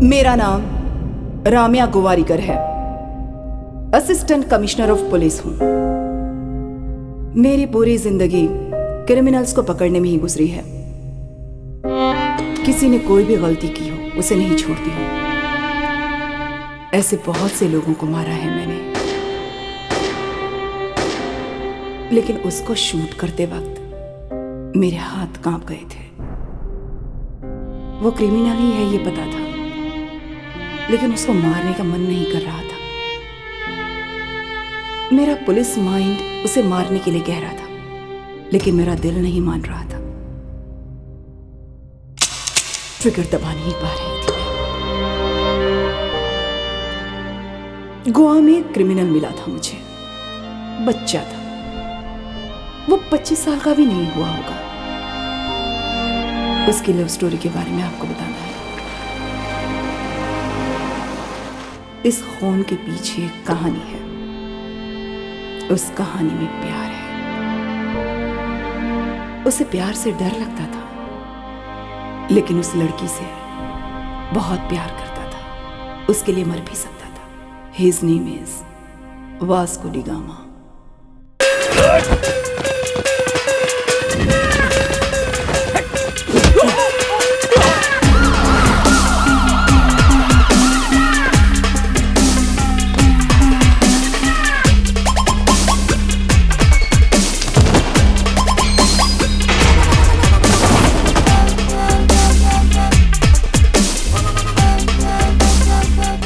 मेरा नाम राम्या गोवारीकर है। असिस्टेंट कमिश्नर ऑफ पुलिस हूं। मेरी पूरी जिंदगी क्रिमिनल्स को पकड़ने में ही गुजरी है। किसी ने कोई भी गलती की हो उसे नहीं छोड़ती हूं। ऐसे बहुत से लोगों को मारा है मैंने, लेकिन उसको शूट करते वक्त मेरे हाथ कांप गए थे। वो क्रिमिनल ही है ये पता था, लेकिन उसको मारने का मन नहीं कर रहा था। मेरा पुलिस माइंड उसे मारने के लिए कह रहा था, लेकिन मेरा दिल नहीं मान रहा था। ट्रिगर दबा नहीं पा रही थी मैं। गोवा में एक क्रिमिनल मिला था मुझे, बच्चा था। वो 25 साल का भी नहीं हुआ होगा। उसकी लव स्टोरी के बारे में आपको बताना है। इस खून के पीछे एक कहानी है। उस कहानी में प्यार है। उसे प्यार से डर लगता था, लेकिन उस लड़की से बहुत प्यार करता था। उसके लिए मर भी सकता था। His name is Vasco D gamma.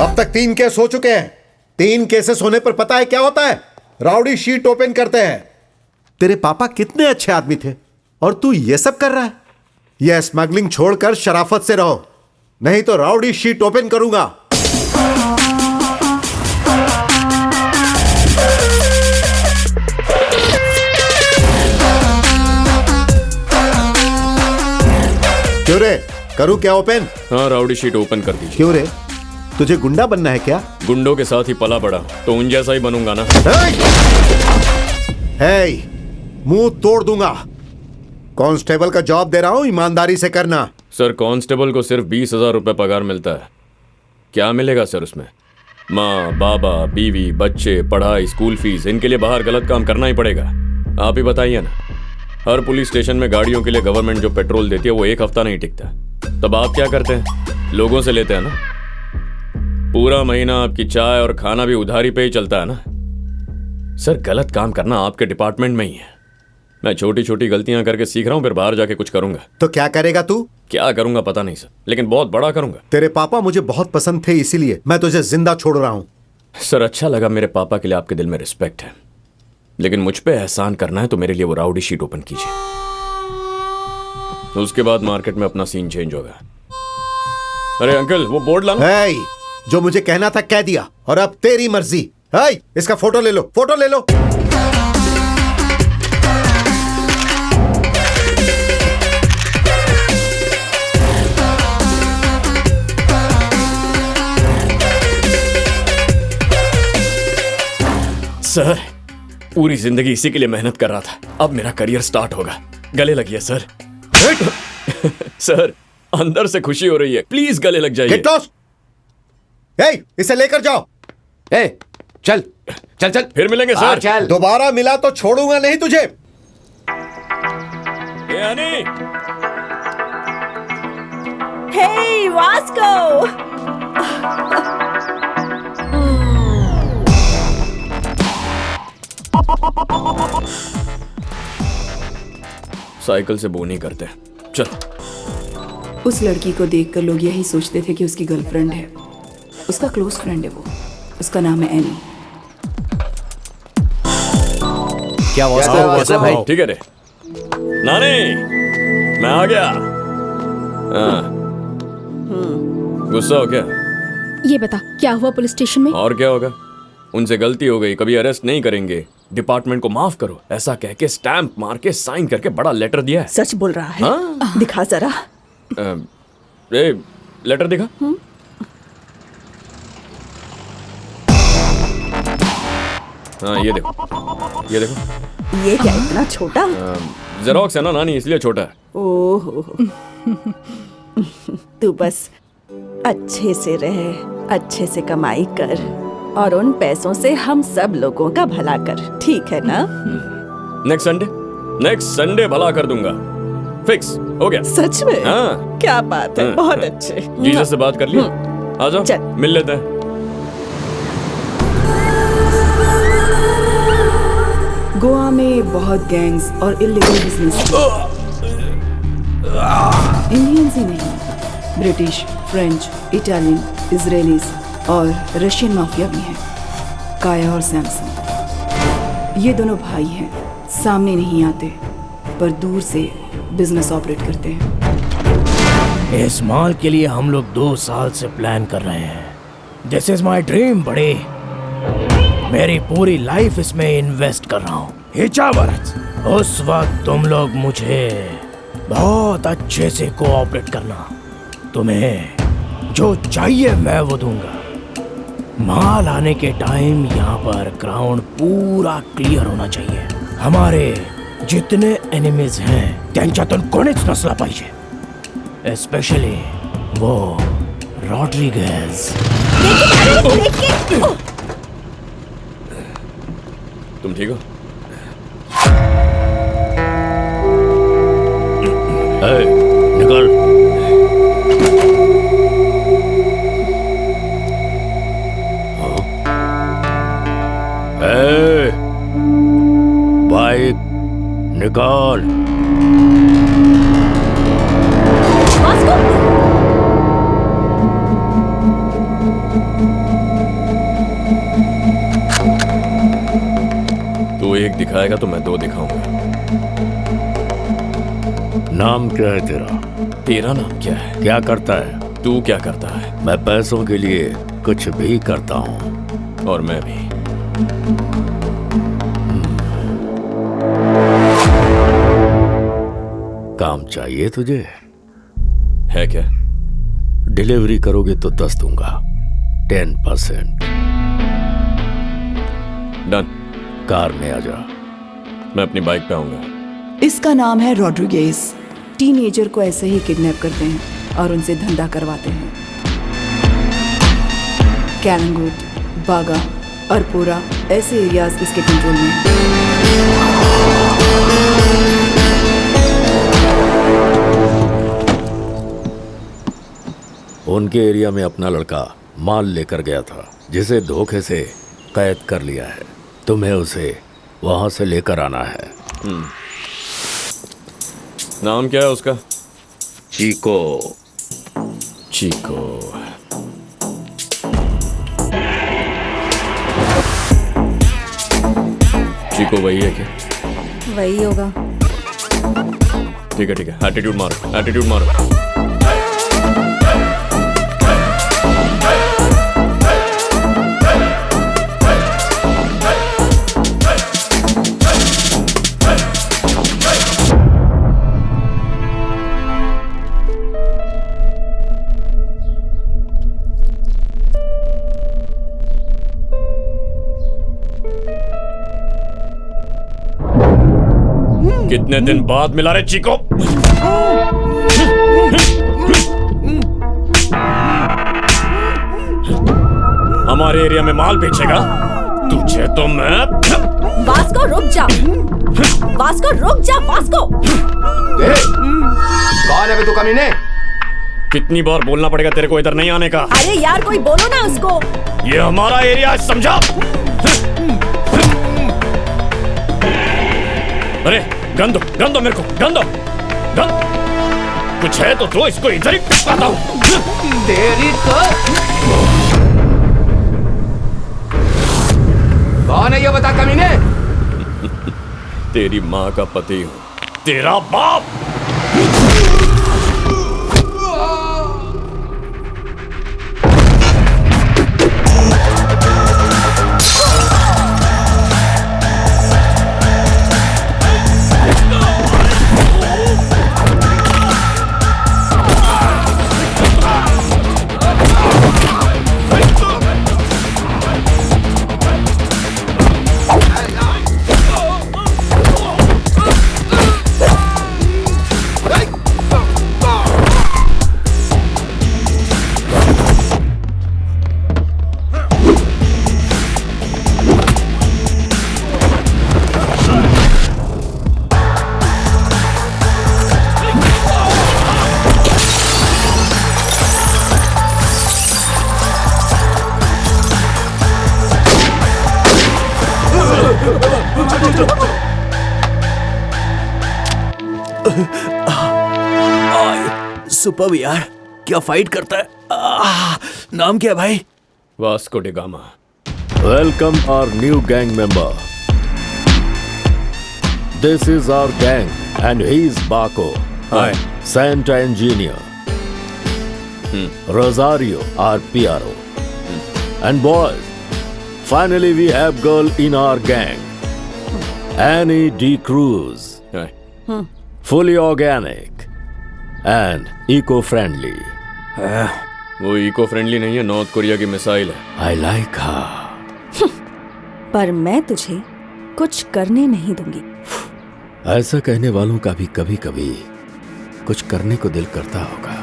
अब तक 3 केस हो चुके हैं। 3 केसेस होने पर पता है क्या होता है? राउडी शीट ओपन करते हैं। तेरे पापा कितने अच्छे आदमी थे और तू ये सब कर रहा है। यह स्मगलिंग छोड़कर शराफत से रहो, नहीं तो राउडी शीट ओपन करूंगा। क्यों रे, करूं क्या ओपन? हाँ, राउडी शीट ओपन कर दीजिए। क्यों रे, तुझे गुंडा बनना है क्या? गुंडों के साथ ही पला बड़ा, तो उन जैसा ही बनूंगा ना। मुंह तोड़ दूंगा। कांस्टेबल का जॉब दे रहा हूं, ईमानदारी से करना। सर, कांस्टेबल को सिर्फ 20,000 रुपए पगार मिलता है। क्या मिलेगा सर उसमें? माँ, बाबा, बीवी, बच्चे, पढ़ाई, स्कूल फीस, इनके लिए बाहर गलत काम करना ही पड़ेगा। आप ही बताइए ना। हर पुलिस स्टेशन में गाड़ियों के लिए गवर्नमेंट जो पेट्रोल देती है वो 1 हफ्ता नहीं टिकता। तब आप क्या करते हैं? लोगों से लेते हैं ना। पूरा महीना आपकी चाय और खाना भी उधारी पे ही चलता है ना। सर, गलत काम करना आपके डिपार्टमेंट में ही है। मैं छोटी छोटी गलतियां करके सीख रहा हूं, फिर बाहर जाके कुछ करूंगा। तो क्या करेगा तू? क्या करूंगा पता नहीं सर, लेकिन बहुत बड़ा करूंगा। तेरे पापा मुझे बहुत पसंद थे, इसीलिए मैं तुझे जिंदा छोड़ रहा हूं। सर, अच्छा लगा, मेरे पापा के लिए आपके दिल में रिस्पेक्ट है, लेकिन मुझ पे एहसान करना है तो मेरे लिए वो राउडी शीट ओपन कीजिए। तो उसके बाद मार्केट में अपना सीन चेंज होगा। अरे अंकल, वो बोर्ड लाना। जो मुझे कहना था कह दिया, और अब तेरी मर्जी। इसका फोटो ले लो, फोटो ले लो। सर, पूरी जिंदगी इसी के लिए मेहनत कर रहा था। अब मेरा करियर स्टार्ट होगा। गले लगिए सर। सर, अंदर से खुशी हो रही है, प्लीज गले लग जाइए। इसे लेकर जाओ। चल चल चल, फिर मिलेंगे सर। चल। दोबारा मिला तो छोड़ूंगा नहीं तुझे। यानी हे वास्को। साइकिल से बोनी करते। चल। उस लड़की को देखकर लोग यही सोचते थे कि उसकी गर्लफ्रेंड है। उसका क्लोज फ्रेंड है वो। उसका नाम है एनी। क्या वास्को भाई? ठीक है रे नानी, मैं आ गया। गुस्सा हो क्या? ये बता, क्या हुआ पुलिस स्टेशन में? और क्या होगा, उनसे गलती हो गई, कभी अरेस्ट नहीं करेंगे, डिपार्टमेंट को माफ करो, ऐसा कह के स्टैंप मार के साइन करके बड़ा लेटर दिया है। सच बोल रहा है? दिखा जरा। लेटर दिखा। हाँ, ये देखो, ये देखो। ये क्या इतना छोटा? जेरोक्स है ना नानी, इसलिए छोटा है। ओह, तू बस अच्छे से रहे, अच्छे से कमाई कर और उन पैसों से हम सब लोगों का भला कर, ठीक है ना? नेक्स्ट संडे भला कर दूंगा, फिक्स हो गया। सच में? हाँ। क्या बात है, बहुत अच्छे। जीसस से बात कर लिया? आ जाओ चल। मिल लेते हैं। गोवा में बहुत गैंग्स और इलीगल बिजनेस, इंडियंस ही नहीं, ब्रिटिश, फ्रेंच, इटालियन, इजरायलीज और रशियन माफिया भी हैं। काया और सैमसन ये दोनों भाई हैं, सामने नहीं आते पर दूर से बिजनेस ऑपरेट करते हैं। इस मॉल के लिए हम लोग 2 साल से प्लान कर रहे हैं। दिस इज माई ड्रीम बड़े, मेरी पूरी लाइफ इसमें इन्वेस्ट कर रहा हूँ। हिचावत, उस वक्त तुम लोग मुझे बहुत अच्छे से कोऑपरेट करना, तुम्हें जो चाहिए मैं वो दूंगा। माल आने के टाइम यहाँ पर ग्राउंड पूरा क्लियर होना चाहिए। हमारे जितने एनिमीज हैं त्यांच्यातून कोणीच नसला पाहिजे, स्पेशली वो रॉड्रिगेज। तुम ठीक हो? निकल। बाइक निकाल। तू एक दिखाएगा तो मैं 2 दिखाऊंगा। नाम क्या है तेरा? तेरा नाम क्या है? क्या करता है? तू क्या करता है? मैं पैसों के लिए कुछ भी करता हूँ। और मैं भी। काम चाहिए तुझे? है क्या? डिलीवरी करोगे तो 10 दूंगा, 10%। डन। कार में आ जा। मैं अपनी बाइक पे आऊंगा। इसका नाम है रॉड्रिगेज। टीनेजर को ऐसे ही किडनैप करते हैं और उनसे धंधा करवाते हैं। कैलंगुट, बागा, अरपोरा ऐसे एरियाज इसके कंट्रोल में हैं। उनके एरिया में अपना लड़का माल लेकर गया था, जिसे धोखे से कैद कर लिया है। तुम्हें उसे वहां से लेकर आना है। नाम क्या है उसका? चीको। चीको। चीको वही है क्या? वही होगा। ठीक है ठीक है, एटीट्यूड मारो, एटीट्यूड मारो। कितने दिन बाद मिला रे चीको? हमारे एरिया में माल बेचेगा? तुझे तो मैं। वास्को रुक जा, वास्को रुक जा, वास्को। कौन है बे तू कमीने? कितनी बार बोलना पड़ेगा तेरे को इधर नहीं आने का? अरे यार कोई बोलो ना उसको। ये हमारा एरिया है, समझा? अरे गन दो मेरे को, गन दो। कुछ है तो दो, इसको इधर ही पकाता हूँ। तेरी तो। कौन है ये बता कमीने? तेरी माँ का पति हूँ, तेरा बाप। सुपर यार, क्या फाइट करता है। नाम क्या है भाई? Vasco da Gama. Welcome our new gang member. This is our gang and he's Baco. Hi. Santa Engineer. Rosario, our PRO. And boys, finally we have girl in our gang. Annie D. Cruz. Hi. Fully organic and eco-friendly. वो eco friendly नहीं है, north Korea की missile है। I like her. पर मैं तुझे कुछ करने नहीं दूंगी। ऐसा कहने वालों का भी कभी कभी कुछ करने को दिल करता होगा।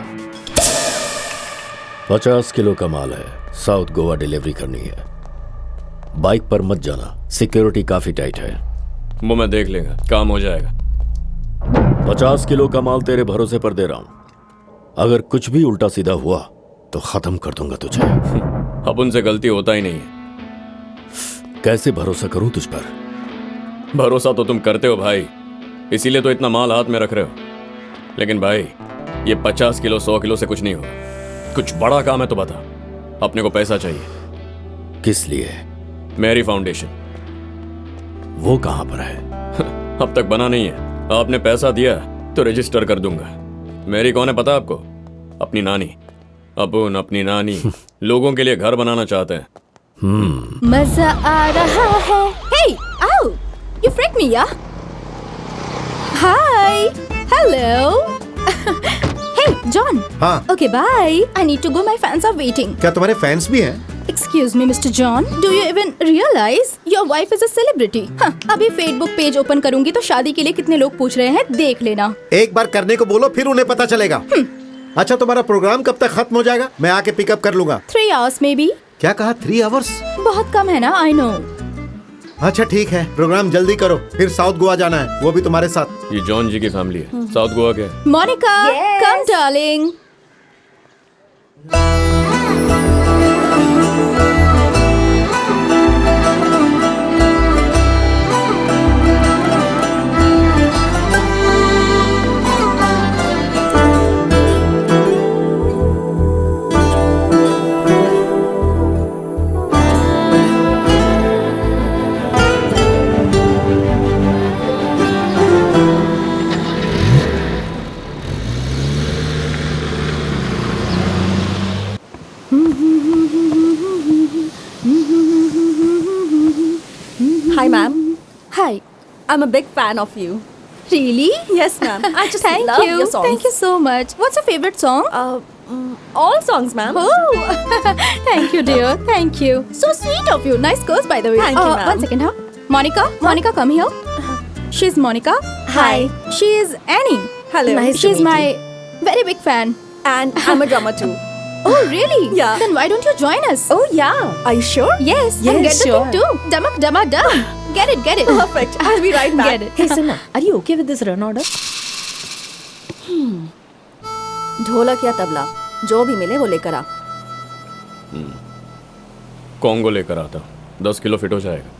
50 किलो का माल है, साउथ गोवा डिलीवरी करनी है। बाइक पर मत जाना, सिक्योरिटी काफी टाइट है। वो मैं देख लेगा, काम हो जाएगा। 50 किलो का माल तेरे भरोसे पर दे रहा हूं। अगर कुछ भी उल्टा सीधा हुआ तो खत्म कर दूंगा तुझे। अब उनसे गलती होता ही नहीं है। कैसे भरोसा करूं तुझ पर? भरोसा तो तुम करते हो भाई, इसीलिए तो इतना माल हाथ में रख रहे हो। लेकिन भाई, ये 50 किलो 100 किलो से कुछ नहीं होगा। कुछ बड़ा काम है तो बता। अपने को पैसा चाहिए। किस लिए? मेरी फाउंडेशन। वो कहां पर है? अब तक बना नहीं है। आपने पैसा दिया तो रजिस्टर कर दूंगा। मेरी कौन है पता आपको? अपनी नानी। अपन अपनी नानी लोगों के लिए घर बनाना चाहते हैं। मजा आ रहा है। Hey, ow! You freaked me, yeah? Hi. Hello. Hey, John. हाँ। Okay, bye. I need to go. My fans are waiting. क्या तुम्हारे फैंस भी हैं? Excuse me, Mr. John. Do you even realize your wife is a celebrity? हाँ, अभी Facebook page open करूंगी तो शादी के लिए कितने लोग पूछ रहे हैं, देख लेना। एक बार करने को बोलो, फिर उन्हें पता चलेगा। अच्छा, तुम्हारा प्रोग्राम कब तक खत्म हो जाएगा? मैं आके पिकअप कर लूंगा। 3 hours maybe. क्या कहा? 3 आवर्स? बहुत कम है ना, I know. अच्छा ठीक है, प्रोग्राम जल्दी करो, फिर साउथ गोवा जाना है, वो भी तुम्हारे साथ। ये जॉन जी की फैमिली है। साउथ गोवा के। Monica, come darling. Hi, ma'am. Hi. I'm a big fan of you. Really? Yes, ma'am. I just Thank love you. your songs. Thank you so much. What's your favorite song? All songs, ma'am. Oh, thank you, dear. Thank you. So sweet of you. Nice girls, by the way. Thank you, ma'am. One second, huh? Monica, Monica, come here. She's Monica. Hi. She is Annie. Hello. Nice to She's meet my very big fan. And I'm a drummer too. Oh, really? Yeah. Then why don't you join us? Oh, yeah. Are you sure? Yes. Yes, and get the sure. thing too. Damak, damak, dum. Get it, get it. Perfect. I'll be right back. Get it. Hey, Sana, are you okay with this run order? ढोलक या तबला, जो भी मिले वो लेकर आ। Congo लेकर आता हूँ। 10 किलो फिट हो जाएगा।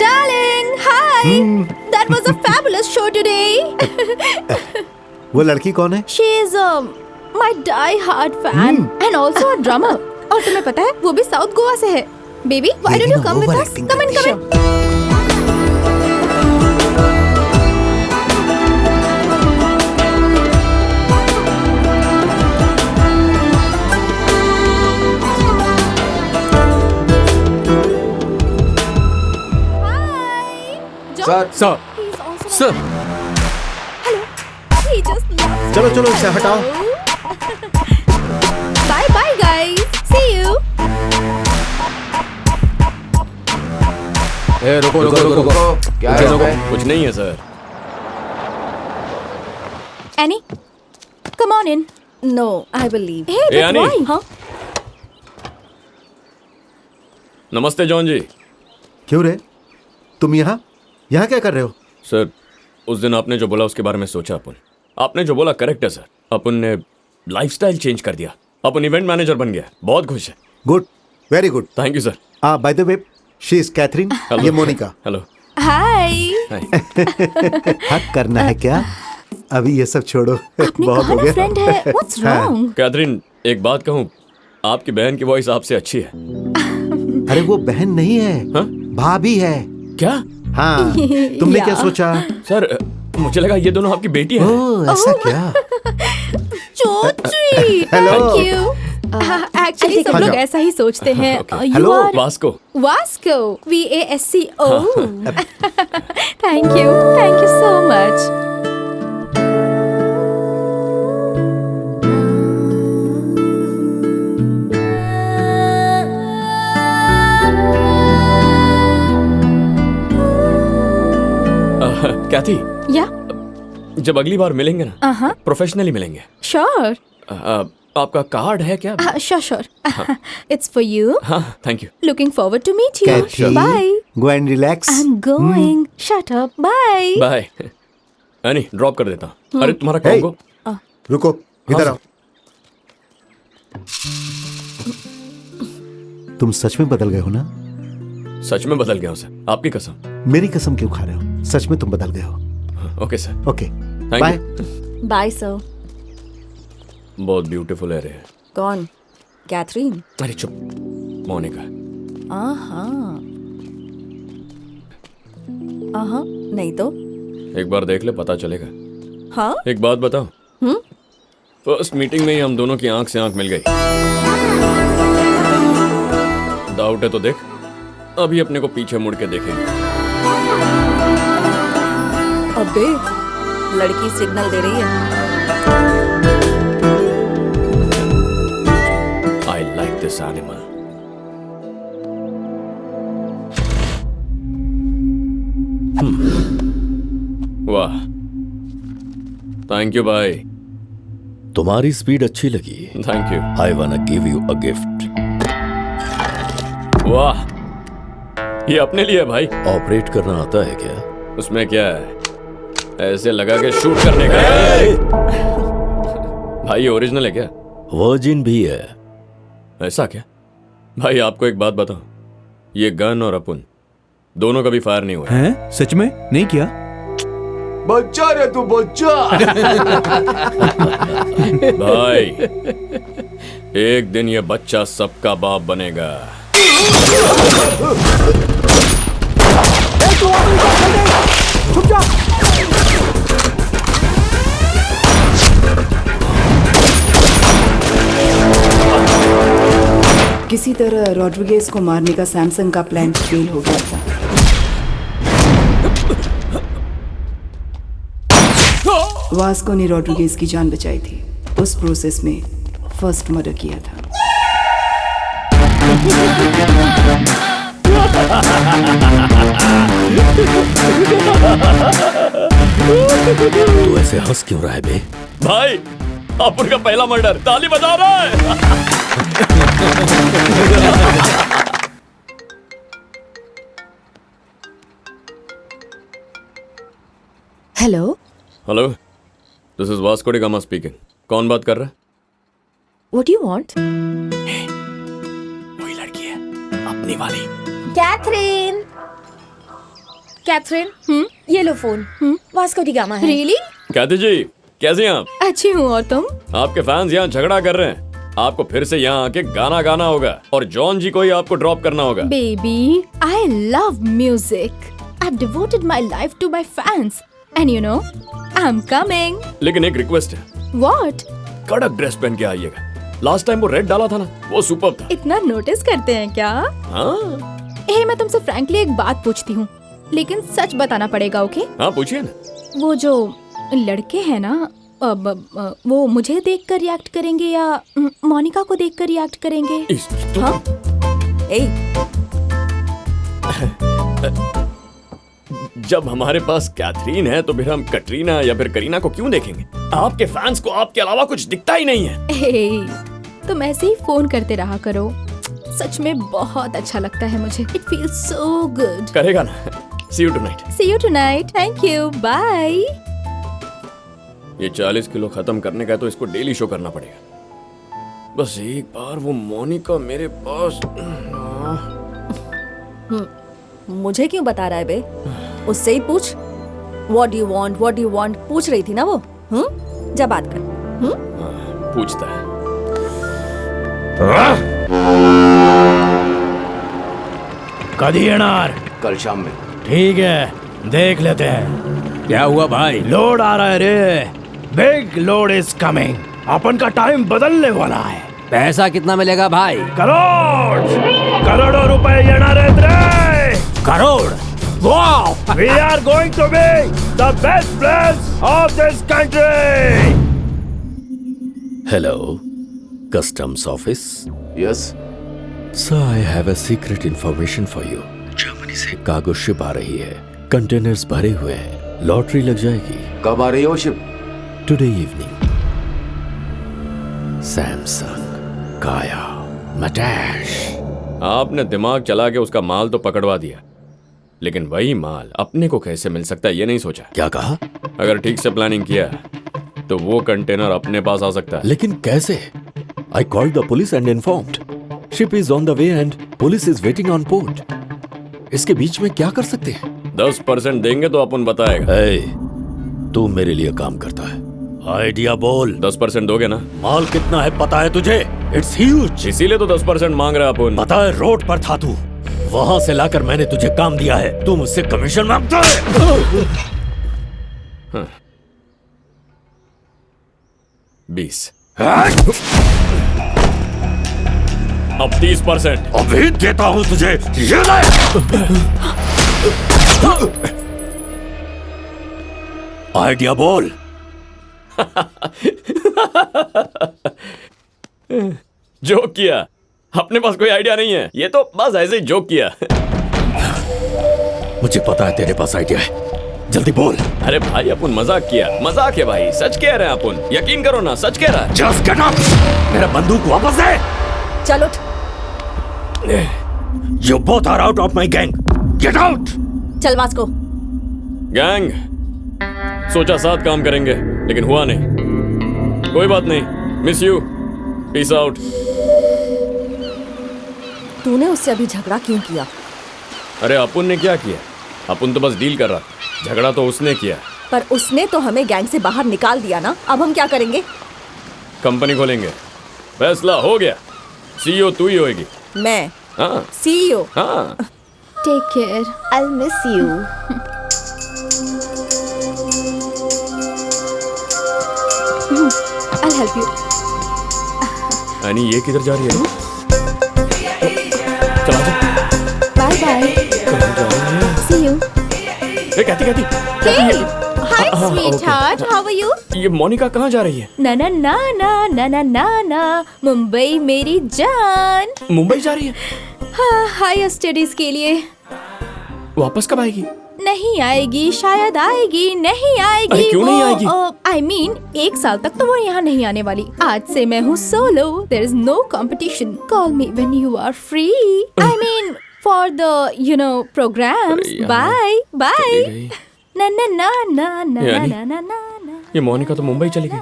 Darling, hi. That was a fabulous show today. वो लड़की कौन है? She is my die-hard fan and also a drummer. और तुम्हें पता है वो भी साउथ गोवा से है. Baby, why don't you come with us? Come in, come in. Hi. John, sir he's also sir. Hello. He just loves चलो चलो इसे हटाओ। Bye bye guys. See you. ए रुको रुको रुको रुको क्या है इसमें? कुछ नहीं है sir. Annie, come on in. No I will leave. Hey, Hey, but Annie. why? हाँ नमस्ते जॉन जी। क्यों रे, तुम यहाँ यहाँ क्या कर रहे हो? सर, उस दिन आपने जो बोला उसके बारे में सोचा अपन। आपने जो बोला करेक्ट है सर। अपन ने लाइफस्टाइल चेंज कर दिया। अपन इवेंट मैनेजर बन गया। बहुत खुश है। Good, very good. Thank you sir. By the way, she is Catherine, ये मोनिका। हेलो। Hi. हक करना है क्या? अभी ये सब छोड़ो, आपने बहुत कहा हो ना गया। फ्रेंड है। What's wrong? कैथरीन, एक बात कहूँ, आपकी बहन की वॉइस आपसे अच्छी है। अरे वो बहन नहीं है, हाँ? भाभी है। क्या? हाँ, तुमने क्या सोचा? सर, मुझे लगा ये दोनों आपकी बेटी है। ओह, ऐसा क्या? चोची। Hello. Thank you. Actually सब हाँ, लोग जाओ। ऐसा ही सोचते हैं। You Hello. are Vasco. Vasco. VASCO. Thank you. Thank you so much. Kathy, Yeah. जब अगली बार मिलेंगे ना, Uh-huh. प्रोफेशनली मिलेंगे। Sure. आपका कार्ड है क्या? Sure. It's for you. हाँ, thank you. Looking forward to meet you. Kathy, Bye. go and relax. I'm going. Shut up. Bye. Bye. Annie, drop कर देता हूँ। अरे तुम्हारा Hey. कॉन्गो। रुको, इधर आओ। तुम सच में बदल गए हो ना? सच में बदल गया हूँ सर, आपकी कसम। मेरी कसम क्यों खा रहे हो? सच में तुम बदल गए हो। Okay sir. Okay, Thank bye. you. Bye sir. बहुत ब्यूटीफुल है रे। कौन? कैथरीन? अरे चुप, मोनिका। नहीं तो। एक बार देख ले, पता चलेगा। हाँ एक बात बताओ, फर्स्ट मीटिंग में ही हम दोनों की आंख से आंख मिल गई। डाउट है तो देख, अभी अपने को पीछे मुड़ के देखेंगे। अबे लड़की सिग्नल दे रही है। I like this animal. वाह, थैंक यू भाई। तुम्हारी स्पीड अच्छी लगी। Thank you. आई वाना गिव यू अ गिफ्ट। वाह, ये अपने लिए है भाई। ऑपरेट करना आता है क्या? उसमें क्या है, ऐसे लगा के शूट करने का है। भाई ये ओरिजिनल है क्या? वर्जिन भी है। ऐसा क्या? भाई आपको एक बात बताऊं, ये गन और अपन दोनों कभी फायर नहीं हुआ। हैं? सच में नहीं किया? बच्चा रे तू बच्चा। भाई एक दिन ये बच्चा सबका बाप बनेगा। किसी तरह रॉड्रिगेज को मारने का सैमसंग का प्लान फेल हो गया था। वास्को ने रॉड्रिगेज की जान बचाई थी। उस प्रोसेस में फर्स्ट मर्डर किया था। तू ऐसे हंस क्यों रहा है बे? भाई अपन का पहला मर्डर, ताली बजा रहा है। Hello, hello, this is Vasco D gamma speaking. कौन बात कर रहा है? What you want? वही लड़की है, अपनी वाली। कैथरीन, कैथरीन, ये लो फोन। वास्को डी गामा है। Really? कहते जी, कैसे हैं आप? अच्छी हूँ, और तुम? आपके फैंस यहाँ झगड़ा कर रहे हैं। आपको फिर से यहाँ आके गाना गाना होगा और जॉन जी को ही आपको ड्रॉप करना होगा। Baby, I love music. I've devoted my life to my fans. And you know, I'm coming. लेकिन एक रिक्वेस्ट है, What? कड़क ड्रेस पहन के आइएगा। लास्ट टाइम वो रेड डाला था ना, वो सुपर था। इतना नोटिस करते हैं क्या? हाँ मैं तुमसे फ्रैंकली एक बात पूछती हूँ, लेकिन सच बताना पड़ेगा, ओके? हाँ, पूछिए ना। वो जो लड़के हैं ना, वो मुझे देखकर रिएक्ट करेंगे या मोनिका को देखकर रिएक्ट करेंगे? ए जब हमारे पास कैथरीन है तो फिर हम कटरीना या फिर करीना को क्यों देखेंगे? आपके फैंस को आपके अलावा कुछ दिखता ही नहीं है। हे, तुम ऐसे ही फोन करते रहा करो। सच में बहुत अच्छा लगता है मुझे। It feels so good. करेगा ना? See you tonight. See you tonight. Thank you. Bye. ये 40 किलो खत्म करने का है तो इसको डेली शो करना पड़ेगा। बस एक बार वो मोनिका मेरे पास। मुझे क्यों बता रहा है बे? उससे ही पूछ। What do you want पूछ रही थी ना वो। जा बात कर। पूछता है। कभी येणार? कल शाम में। ठीक है, देख लेते हैं। क्या हुआ भाई? लोड आ रहा है रे। Big load is coming. अपन का टाइम बदलने वाला है। पैसा कितना मिलेगा भाई? करोड़ों रुपए येणार आहेत रे। Crore? Wow! We are going to be the best players of this country. Hello, customs office. Yes. Sir, I have a secret information for you. Germany से कार्गो शिप आ रही है। कंटेनर्स भरे हुए हैं। लॉटरी लग जाएगी। कब आ रही है वो ship? Today evening. Samsung, Kaya, Matash. आपने दिमाग चला के उसका माल तो पकड़वा दिया, लेकिन वही माल अपने को कैसे मिल सकता है ये नहीं सोचा। क्या कहा? अगर ठीक से प्लानिंग किया तो वो कंटेनर अपने पास आ सकता है। लेकिन कैसे? I called the police and informed. Ship is on the way and police is waiting on port. इसके बीच में क्या कर सकते हैं? 10% देंगे तो अपन बताएगा। Hey, तू मेरे लिए काम करता है। आइडिया बोल। 10% दोगे ना? माल कितना है पता है तुझे? It's huge. इसीलिए तो 10% मांग रहा अपन। पता है रोड पर था तू, वहां से लाकर मैंने तुझे काम दिया है। तू मुझसे कमीशन मांगता है। 20। अब 30%। अभी देता हूं तुझे। ये ले। आइडिया बोल। जोक किया। अपने पास कोई आइडिया नहीं है, ये तो बस ऐसे ही जोक किया। मुझे पता है तेरे पास आइडिया है, जल्दी बोल। अरे भाई अपन मजाक किया, मजाक है भाई, सच कह रहे हैं अपन, यकीन करो ना, सच कह रहा है। Just get up. मेरा बंदूक वापस दे। चल उठ। You both are out of my gang. Get out. चल वास्को। गैंग, सोचा साथ काम करेंगे लेकिन हुआ नहीं। कोई बात नहीं, मिस यू, पीस आउट। तूने उससे अभी झगड़ा क्यों किया? अरे अपन ने क्या किया? अपन तो बस डील कर रहा, झगड़ा तो उसने किया। पर उसने तो हमें गैंग से बाहर निकाल दिया ना, अब हम क्या करेंगे? कंपनी खोलेंगे, फैसला हो गया। सीईओ तू ही होएगी। मैं? हाँ। सीईओ? हाँ। Take care. I'll miss you. I'll help you. यानी ये किधर जा रही है? चला जा। Bye bye. See you. ए, कहती Hey, hi sweetheart. How are you? ये मोनिका कहाँ जा रही है? ना ना ना ना ना ना ना ना मुंबई मेरी जान। मुंबई जा रही है? हाँ, हायर स्टडीज के लिए। वापस कब आएगी? नहीं आएगी, शायद आएगी, नहीं आएगी। अरे क्यों नहीं आएगी? I mean, 1 साल तक तो वो यहाँ नहीं आने वाली। आज से मैं हूँ solo. There is no competition. Call me when you are free. I mean, for the programs. अरे यार, Bye, bye. चली गई। ना ना ना ना ना यानी? ना ना ना ना। ये मोनिका तो मुंबई चली गई।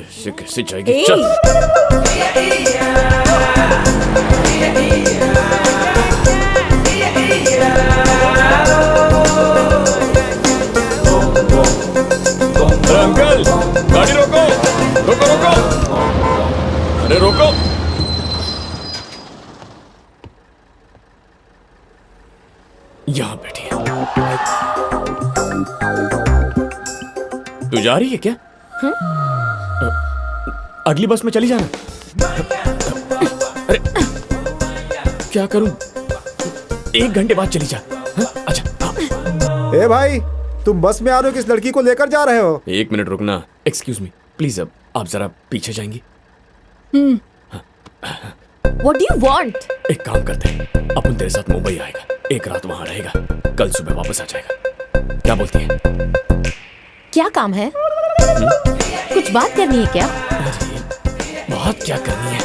ऐसे कैसे जाएगी? चल। अरे अंकल, गाड़ी रोको, रोको रोको, अरे रोको। यहाँ बैठी है। तू जा रही है क्या? अगली बस में चली जाना। अरे क्या करूं? 1 घंटे बाद चली जा। अच्छा। ए भाई, तुम बस में आ रहे हो, किस लड़की को लेकर जा रहे हो? 1 मिनट रुकना। एक्सक्यूज मी प्लीज, अब आप जरा पीछे जाएंगी। What do you want? एक काम करते हैं, अपन तेरे साथ मुंबई आएगा, 1 रात वहां रहेगा, कल सुबह वापस आ जाएगा। क्या बोलती है? क्या काम है? कुछ बात करनी है क्या? बात क्या करनी है?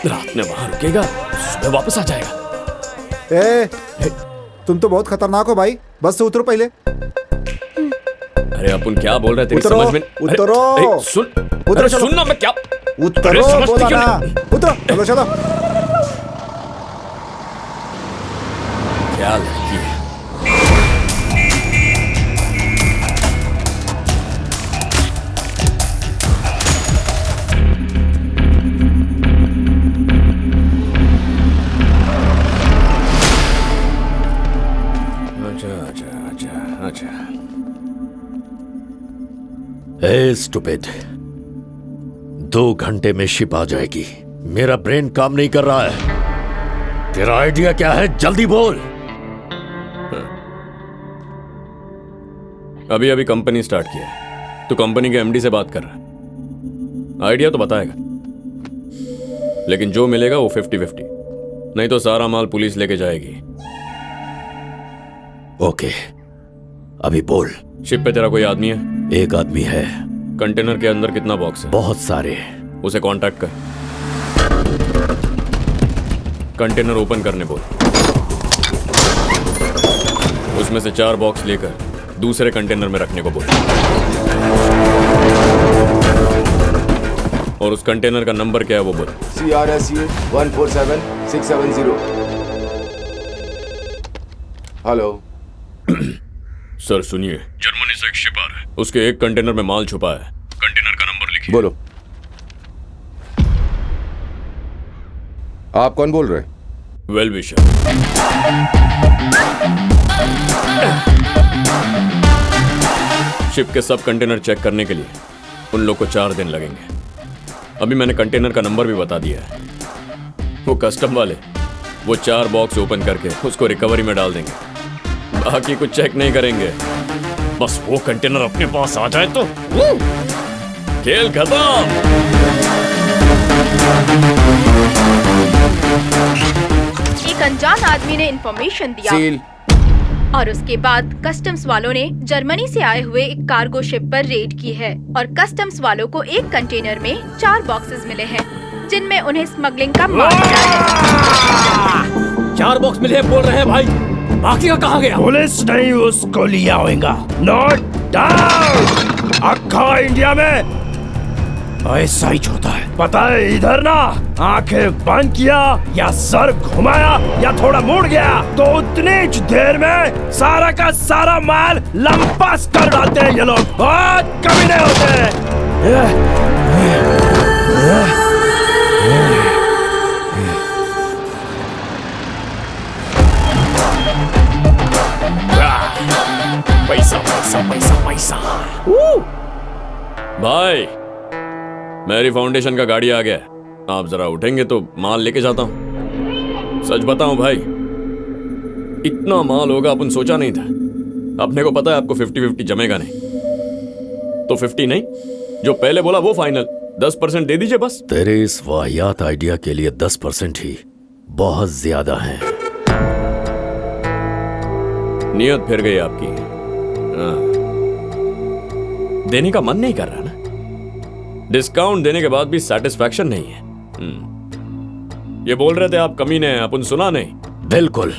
रात में वहां रुकेगा, सुबह वापस आ जाएगा। ए, तुम तो बहुत खतरनाक हो भाई, बस से उतरो पहले। अरे अपन क्या बोल रहे हैं, तेरी उतरो, समझ में? उतरो। अरे, सुन, उतरो, अरे चलो। सुन ना, मैं क्या उतरो समझती बोला क्यों ना। नहीं? उतरो, चलो चलो। क्या लड़की है? अच्छा। ए स्टूपिड, 2 घंटे में शिप आ जाएगी। मेरा ब्रेन काम नहीं कर रहा है। तेरा आइडिया क्या है, जल्दी बोल। अभी कंपनी स्टार्ट किया है, तो कंपनी के एमडी से बात कर रहा है। आइडिया तो बताएगा, लेकिन जो मिलेगा वो 50-50, नहीं तो सारा माल पुलिस लेके जाएगी। ओके, अभी बोल। शिप पे तेरा कोई आदमी है? एक आदमी है। कंटेनर के अंदर कितना बॉक्स है? बहुत सारे। उसे कांटेक्ट कर, कंटेनर ओपन करने बोल। उसमें से 4 बॉक्स लेकर दूसरे कंटेनर में रखने को बोल, और उस कंटेनर का नंबर क्या है वो बोल। CRSU 147670। हेलो सर सुनिए, जर्मनी से एक शिप आ रहा है, उसके एक कंटेनर में माल छुपा है। कंटेनर का नंबर लिखिए। बोलो, आप कौन बोल रहे हैं? Well wisher. शिप के सब कंटेनर चेक करने के लिए उन लोग को 4 दिन लगेंगे। अभी मैंने कंटेनर का नंबर भी बता दिया है। वो कस्टम वाले वो 4 बॉक्स ओपन करके उसको रिकवरी में डाल देंगे, बाकी कुछ चेक नहीं करेंगे। बस वो कंटेनर अपने पास आ जाए तो खेल खत्म। एक अनजान आदमी ने इंफॉर्मेशन दिया सील। और उसके बाद कस्टम्स वालों ने जर्मनी से आए हुए एक कार्गो शिप पर रेड की है और कस्टम्स वालों को एक कंटेनर में 4 बॉक्सेस मिले हैं, जिनमें उन्हें स्मगलिंग का माल मिला है। 4 बॉक्स मिले बोल रहे हैं भाई, बाकी का कहाँ गया? पुलिस नहीं उसको लिया होगा। Note down. अक्खा इंडिया में ऐसा ही होता है, पता है? इधर ना आंखें बंद किया या सर घुमाया या थोड़ा मुड़ गया तो उतनी देर में सारा का सारा माल लंपास कर डालते हैं ये लोग। बहुत कमीने होते हैं। पैसा पैसा पैसा पैसा। भाई, मेरी फाउंडेशन का गाड़ी आ गया, आप जरा उठेंगे तो माल लेके जाता हूं। सच बताऊं भाई, इतना माल होगा अपन सोचा नहीं था। अपने को पता है आपको 50-50 जमेगा नहीं, तो 50 नहीं, जो पहले बोला वो फाइनल। 10% दे दीजिए बस। तेरे इस वाहियात आइडिया के लिए 10% ही बहुत ज्यादा है। नियत फिर गई आपकी। देने का मन नहीं कर रहा ना, डिस्काउंट देने के बाद भी सेटिस्फैक्शन नहीं है। ये बोल रहे थे आप कमीने हैं, अपन सुना नहीं। बिल्कुल,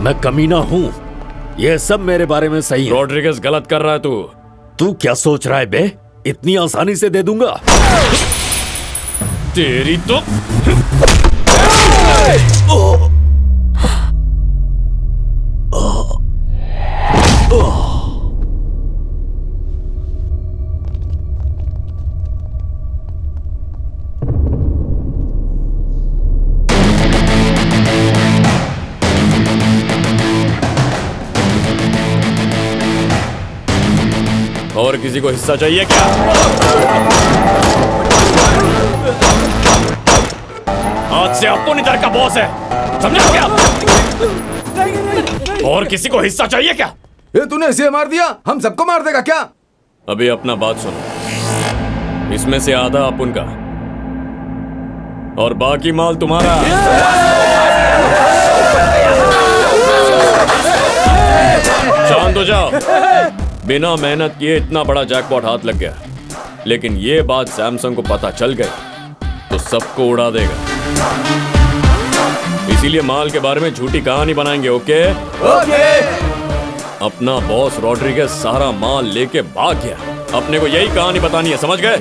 मैं कमीना हूँ, ये सब मेरे बारे में सही है। रॉड्रिगेज गलत कर रहा है तू क्या सोच रहा है बे? इतनी आसानी से दे दूंगा? तेरी तो और किसी को हिस्सा चाहिए क्या? आज से अपन इधर का बॉस है, समझा क्या? और किसी को हिस्सा चाहिए क्या? ये तूने इसे मार दिया, हम सबको मार देगा क्या? अभी अपना बात सुनो, इसमें से आधा अपन का और बाकी माल तुम्हारा। शांत हो जाओ। बिना मेहनत किए इतना बड़ा जैकपॉट हाथ लग गया, लेकिन ये बात सैमसंग को पता चल गई तो सबको उड़ा देगा। इसीलिए माल के बारे में झूठी कहानी बनाएंगे। Okay okay. अपना बॉस रॉड्रिगेज सारा माल लेके भाग गया, अपने को यही कहानी बतानी है, समझ गए?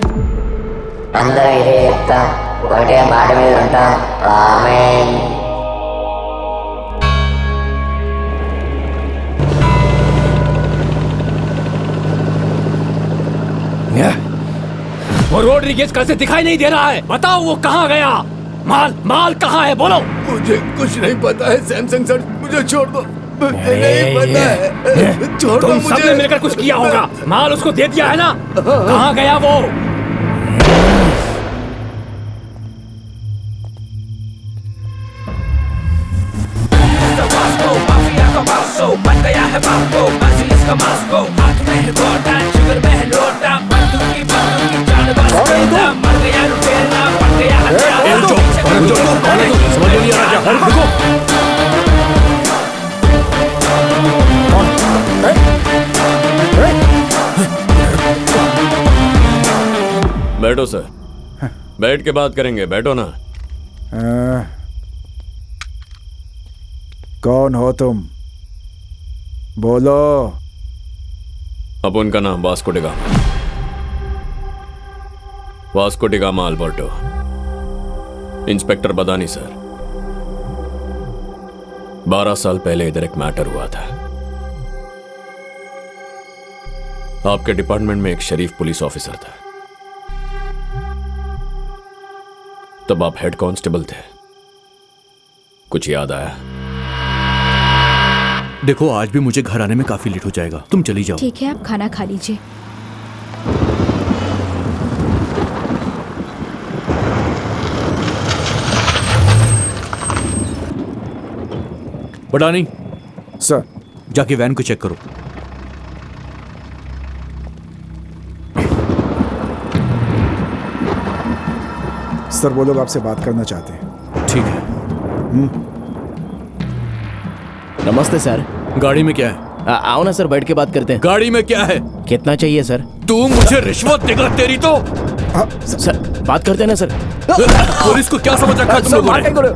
అందరూ ఇదే చెప్తాం, ఒకటే మాట మీద ఉంటాం. ఆమేన్. वो रोड्रिगेज कल से दिखाई नहीं दे रहा है, बताओ वो कहाँ गया? माल कहाँ है, बोलो। मुझे कुछ नहीं पता है सैमसंग सर, मुझे छोड़ दो, मुझे नहीं पता है, छोड़ दो तुम मुझे। सबने मिलकर कुछ किया होगा, माल उसको दे दिया है ना? कहाँ गया वो? बैठो सर, बैठ के बात करेंगे, बैठो ना। कौन हो तुम? बोलो। अब उनका नाम Vasco D gamma. Vasco D gamma Alberto. Inspector बदानी सर। 12 साल पहले इधर एक मैटर हुआ था। आपके डिपार्टमेंट में एक शरीफ पुलिस ऑफिसर था, तब आप हेड कांस्टेबल थे। कुछ याद आया? देखो, आज भी मुझे घर आने में काफी लेट हो जाएगा, तुम चली जाओ। ठीक है, आप खाना खा लीजिए। बडानी सर, जाके वैन को चेक करो। सर, वो लोग आपसे बात करना चाहते हैं। ठीक है। नमस्ते सर। गाड़ी में क्या है? आओ ना सर, बैठ के बात करते हैं। गाड़ी में क्या है? कितना चाहिए सर? तू मुझे रिश्वत देगा तेरी तो। सर बात करते हैं ना सर। पुलिस को क्या समझ रखा है तुम लोगों ने?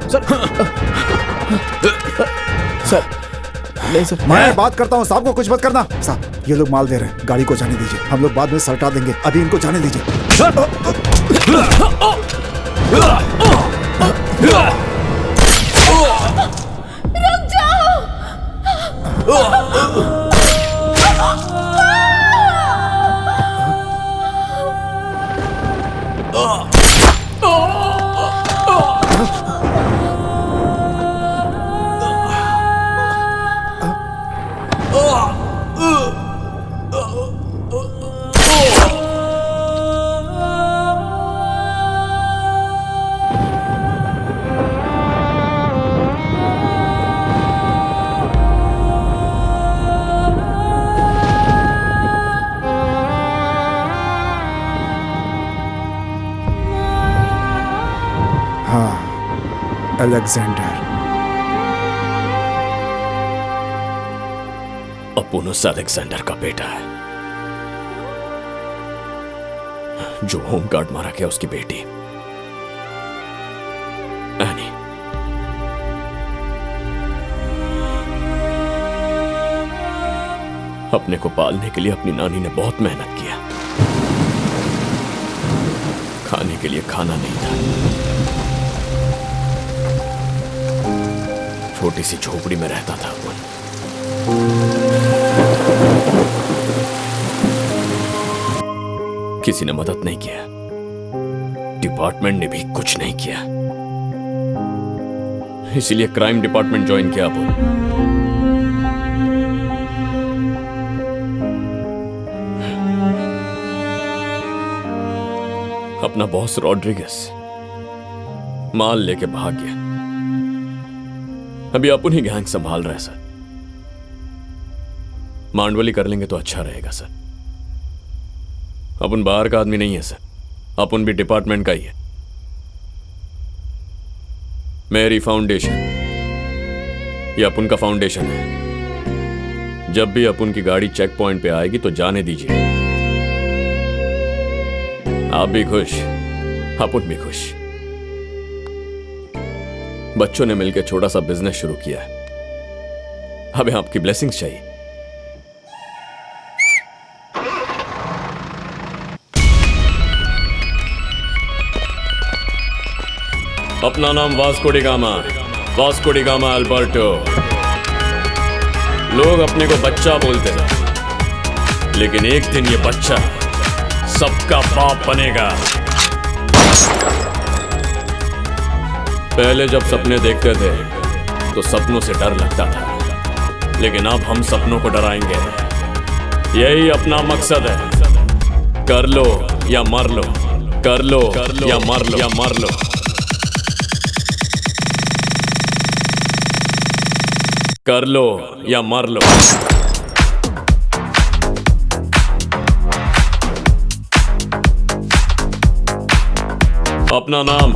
सर नहीं सर, मैं बात करता हूँ, साहब को कुछ मत करना। साहब, ये लोग माल दे रहे हैं, गाड़ी को जाने दीजिए, हम लोग बाद में सलटा देंगे, अभी इनको जाने दीजिए। रुक जाओ। अलेक्जेंडर। अपोलोस अलेक्जेंडर का बेटा है, जो होमगार्ड मारा गया, उसकी बेटी एनी। अपने को पालने के लिए अपनी नानी ने बहुत मेहनत किया। खाने के लिए खाना नहीं था, छोटी सी झोपड़ी में रहता था अपन। किसी ने मदद नहीं किया, डिपार्टमेंट ने भी कुछ नहीं किया, इसीलिए क्राइम डिपार्टमेंट ज्वाइन किया अपन। अपना बॉस रॉड्रिगेज माल लेके भाग गया, अभी अपन ही गैंग संभाल रहा है सर। मांडवली कर लेंगे तो अच्छा रहेगा सर। अपन बाहर का आदमी नहीं है सर, अपन भी डिपार्टमेंट का ही है। मेरी फाउंडेशन, ये अपन का फाउंडेशन है। जब भी अपुन की गाड़ी चेक पॉइंट पे आएगी तो जाने दीजिए। आप भी खुश, अपुन भी खुश। बच्चों ने मिलकर छोटा सा बिजनेस शुरू किया है। हमें आपकी ब्लेसिंग्स चाहिए। अपना नाम Vasco D gamma, Vasco D gamma Alberto. लोग अपने को बच्चा बोलते हैं, लेकिन एक दिन ये बच्चा सबका बाप बनेगा। पहले जब सपने देखते थे तो सपनों से डर लगता था, लेकिन अब हम सपनों को डराएंगे। यही अपना मकसद है। कर लो या मर लो, कर लो या मर लो, या मर लो। कर लो या मर लो। अपना नाम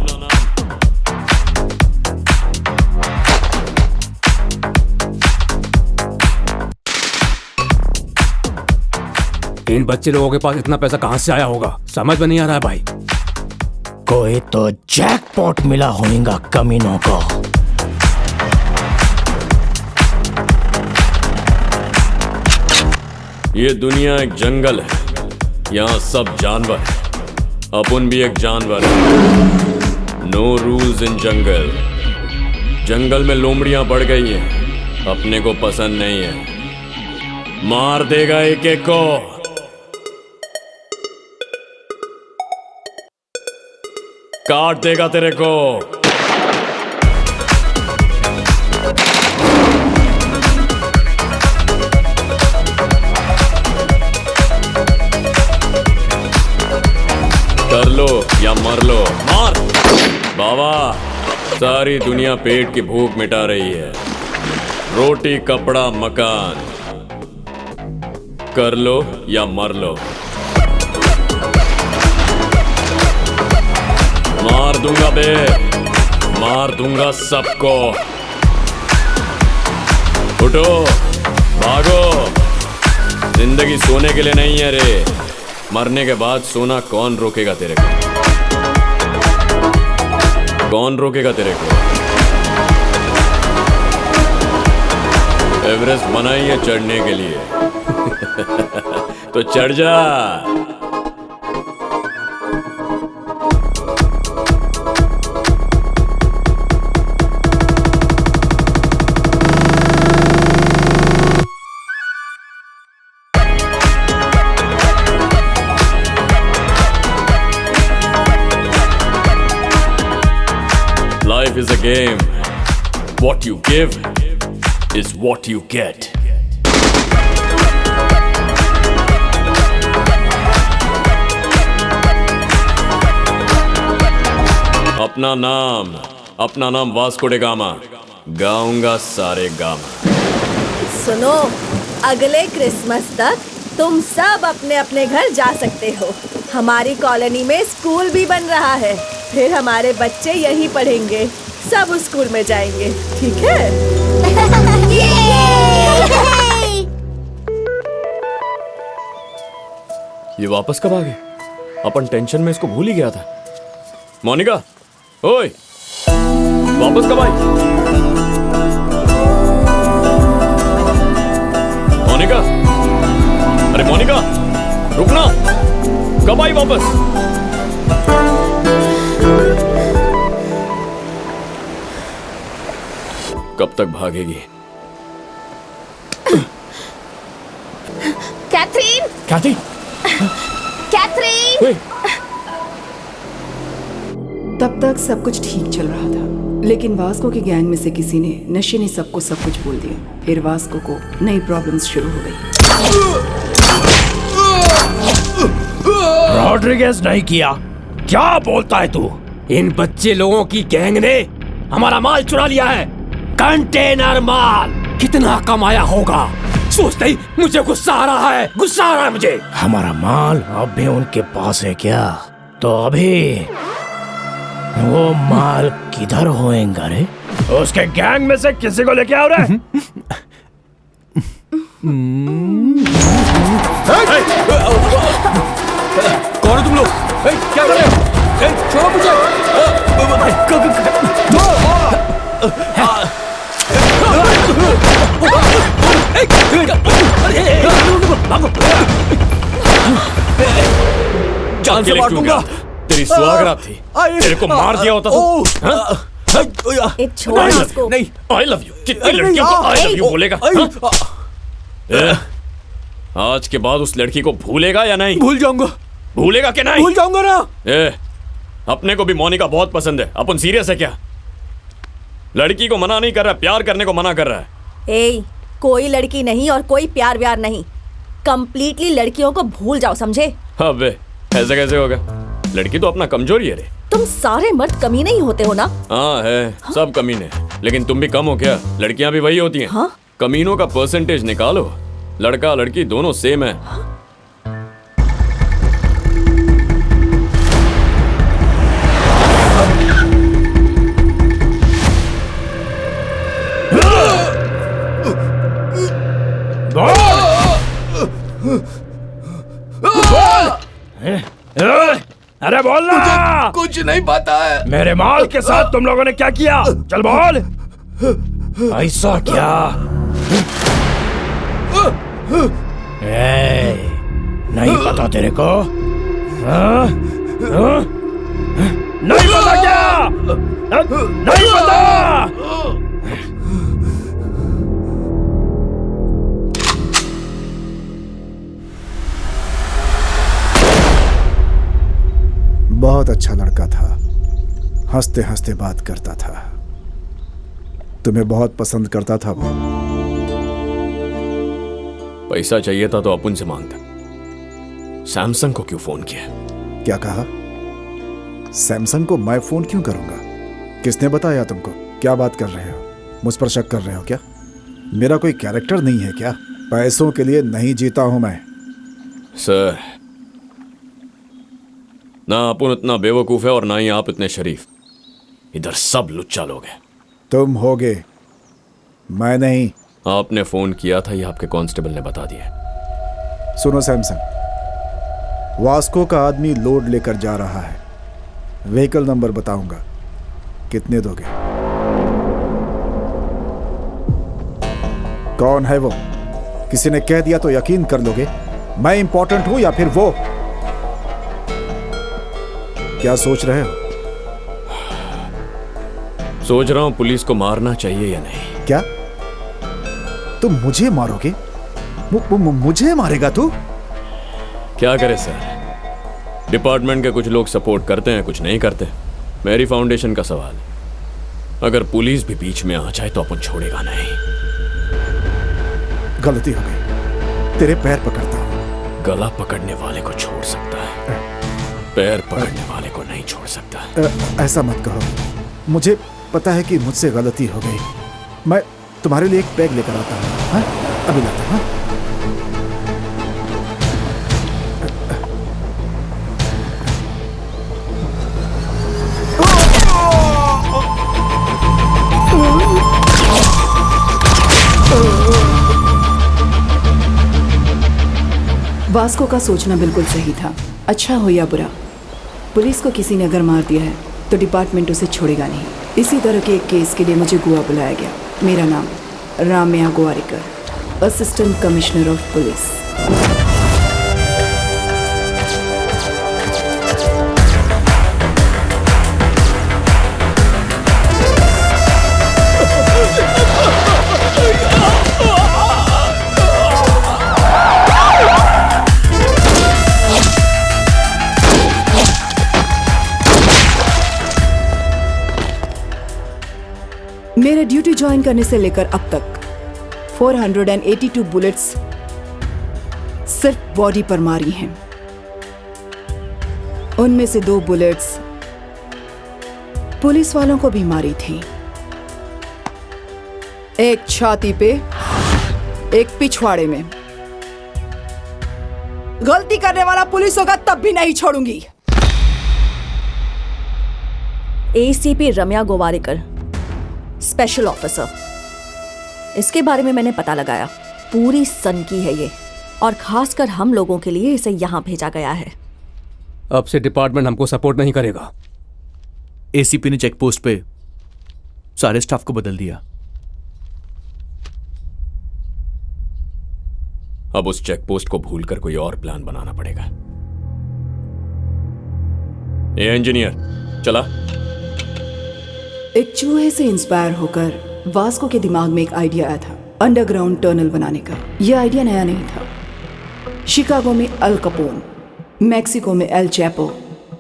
इन बच्चे लोगों के पास इतना पैसा कहां से आया होगा, समझ में नहीं आ रहा है भाई। कोई तो जैकपॉट मिला होगा कमीनों को। ये दुनिया एक जंगल है, यहाँ सब जानवर है। अपुन भी एक जानवर है। नो रूल्स इन जंगल। जंगल में लोमड़ियां बढ़ गई हैं, अपने को पसंद नहीं है। मार देगा एक एक को। काट देगा तेरे को। कर लो या मर लो। मार बाबा। सारी दुनिया पेट की भूख मिटा रही है। रोटी कपड़ा मकान। कर लो या मर लो। मार दूंगा बे, मार दूंगा सबको। उठो, भागो। जिंदगी सोने के लिए नहीं है रे। मरने के बाद सोना कौन रोकेगा तेरे को? कौन रोकेगा तेरे को? एवरेस्ट बनाई है चढ़ने के लिए। तो चढ़ जा। Life is a game. What you give is what you get. अपना नाम वास्को डी गामा। गाऊंगा सारे गामा। सुनो, अगले क्रिसमस तक तुम सब अपने अपने घर जा सकते हो। हमारी कॉलोनी में स्कूल भी बन रहा है। फिर हमारे बच्चे यहीं पढ़ेंगे। सब उस स्कूल में जाएंगे, ठीक है? ये वापस कब आ गए? अपन टेंशन में इसको भूल ही गया था। मोनिका, ओए, वापस कब आई? मोनिका, अरे मोनिका, रुकना। कब आई वापस? कब तक भागेगी? कैथरीन! कैथी! कैथरीन! तब तक सब कुछ ठीक चल रहा था, लेकिन वास्को के गैंग में से किसी ने नशे ने सबको सब कुछ बोल दिया। फिर वास्को को नई प्रॉब्लम्स शुरू हो गई। रॉड्रिगेज नहीं किया। क्या बोलता है तू? इन बच्चे लोगों की गैंग ने हमारा माल चुरा लिया है। कंटेनर माल। कितना कमाया होगा सोचते ही मुझे गुस्सा आ रहा है, गुस्सा आ रहा है मुझे। हमारा माल अब भी उनके पास है क्या? तो अभी वो माल किधर होएगा रे? उसके गैंग में से किसी को लेके आओ रे। कौन हो तुम लोग? क्या कर रहे हो? छोड़ो मुझे! जान से मार दूंगा। तेरी सुहागरात थी, तेरे को मार दिया होता तो छोड़ इसको। नहीं, I love you। कितनी लड़कियों को I love you बोलेगा? आज के बाद उस लड़की को भूलेगा या नहीं? भूल जाऊंगा। भूलेगा कि नहीं? भूल जाऊंगा ना। अपने को भी मोनिका बहुत पसंद है। अपन सीरियस है क्या? लड़की को मना नहीं कर रहा, प्यार करने को मना कर रहा है। कोई लड़की नहीं और कोई प्यार व्यार नहीं। कंप्लीटली लड़कियों को भूल जाओ, समझे? अबे ऐसा कैसे होगा? लड़की तो अपना कमजोरी है रे। तुम सारे मर्द कमी नहीं होते हो ना? हाँ है, सब कमीने। लेकिन तुम भी कम हो क्या? लड़कियां भी वही होती हैं। हाँ? कमीनों का परसेंटेज निकालो, लड़का लड़की दोनों सेम है। अरे बोल ना! कुछ नहीं पता है। मेरे माल के साथ तुम लोगों ने क्या किया? चल बोल। ऐसा क्या? नहीं पता तेरे को? नहीं पता क्या? नहीं पता? बहुत अच्छा लड़का था, हंसते हंसते बात करता था, तुम्हें बहुत पसंद करता था वो। पैसा चाहिए था तो अपन से मांगता। सैमसंग को क्यों फोन किया? क्या कहा? सैमसंग को मैं फोन क्यों करूंगा? किसने बताया तुमको? क्या बात कर रहे हो? मुझ पर शक कर रहे हो क्या? मेरा कोई कैरेक्टर नहीं है क्या? पैसों के लिए नहीं जीता हूं मैं। सर, ना अपन इतना बेवकूफ है और ना ही आप इतने शरीफ। इधर सब लुच्चा लोग हैं। तुम होगे, मैं नहीं। आपने फोन किया था, ये आपके कांस्टेबल ने बता दिया। सुनो सैमसंग, वास्को का आदमी लोड लेकर जा रहा है। व्हीकल नंबर बताऊंगा, कितने दोगे? कौन है वो? किसी ने कह दिया तो यकीन कर लोगे? मैं इंपॉर्टेंट हूं या फिर वो? क्या सोच रहे हो? सोच रहा हूं पुलिस को मारना चाहिए या नहीं। क्या तुम मुझे मारोगे? मुझे मारेगा तू? क्या करे सर, डिपार्टमेंट के कुछ लोग सपोर्ट करते हैं, कुछ नहीं करते। मेरी फाउंडेशन का सवाल है, अगर पुलिस भी बीच में आ जाए तो अपन छोड़ेगा नहीं। गलती हो गई, तेरे पैर पकड़ता हूं। गला पकड़ने वाले को छोड़ सकता है, पैर पकड़ने वाले को नहीं छोड़ सकता। ऐसा मत करो, मुझे पता है कि मुझसे गलती हो गई। मैं तुम्हारे लिए एक पैग लेकर आता हूँ। हाँ? अभी लाता हूँ। वास्को का सोचना बिल्कुल सही था। अच्छा हो या बुरा, पुलिस को किसी ने अगर मार दिया है तो डिपार्टमेंट उसे छोड़ेगा नहीं। इसी तरह के एक केस के लिए मुझे गोवा बुलाया गया। मेरा नाम Ramya Gowariker, assistant commissioner of police. मेरे ड्यूटी ज्वाइन करने से लेकर अब तक 482 बुलेट्स सिर्फ बॉडी पर मारी हैं। उनमें से 2 बुलेट्स पुलिस वालों को भी मारी थी, एक छाती पे, एक पिछवाड़े में। गलती करने वाला पुलिस होगा तब भी नहीं छोड़ूंगी। एसीपी रम्या गोवारिकर, स्पेशल ऑफिसर। इसके बारे में मैंने पता लगाया। पूरी सन की है ये, और खासकर हम लोगों के लिए इसे यहाँ भेजा गया है। अब से डिपार्टमेंट हमको सपोर्ट नहीं करेगा। एसीपी ने चेक पोस्ट पे सारे स्टाफ को बदल दिया। अब उस चेक पोस्ट को भूलकर कोई और प्लान बनाना पड़ेगा। ये इंजीनियर चला। एक चूहे से इंस्पायर होकर वास्को के दिमाग में एक आइडिया आया था, अंडरग्राउंड टनल बनाने का। यह आइडिया नया नहीं था। शिकागो में अल कपोन, मैक्सिको में एल चैपो,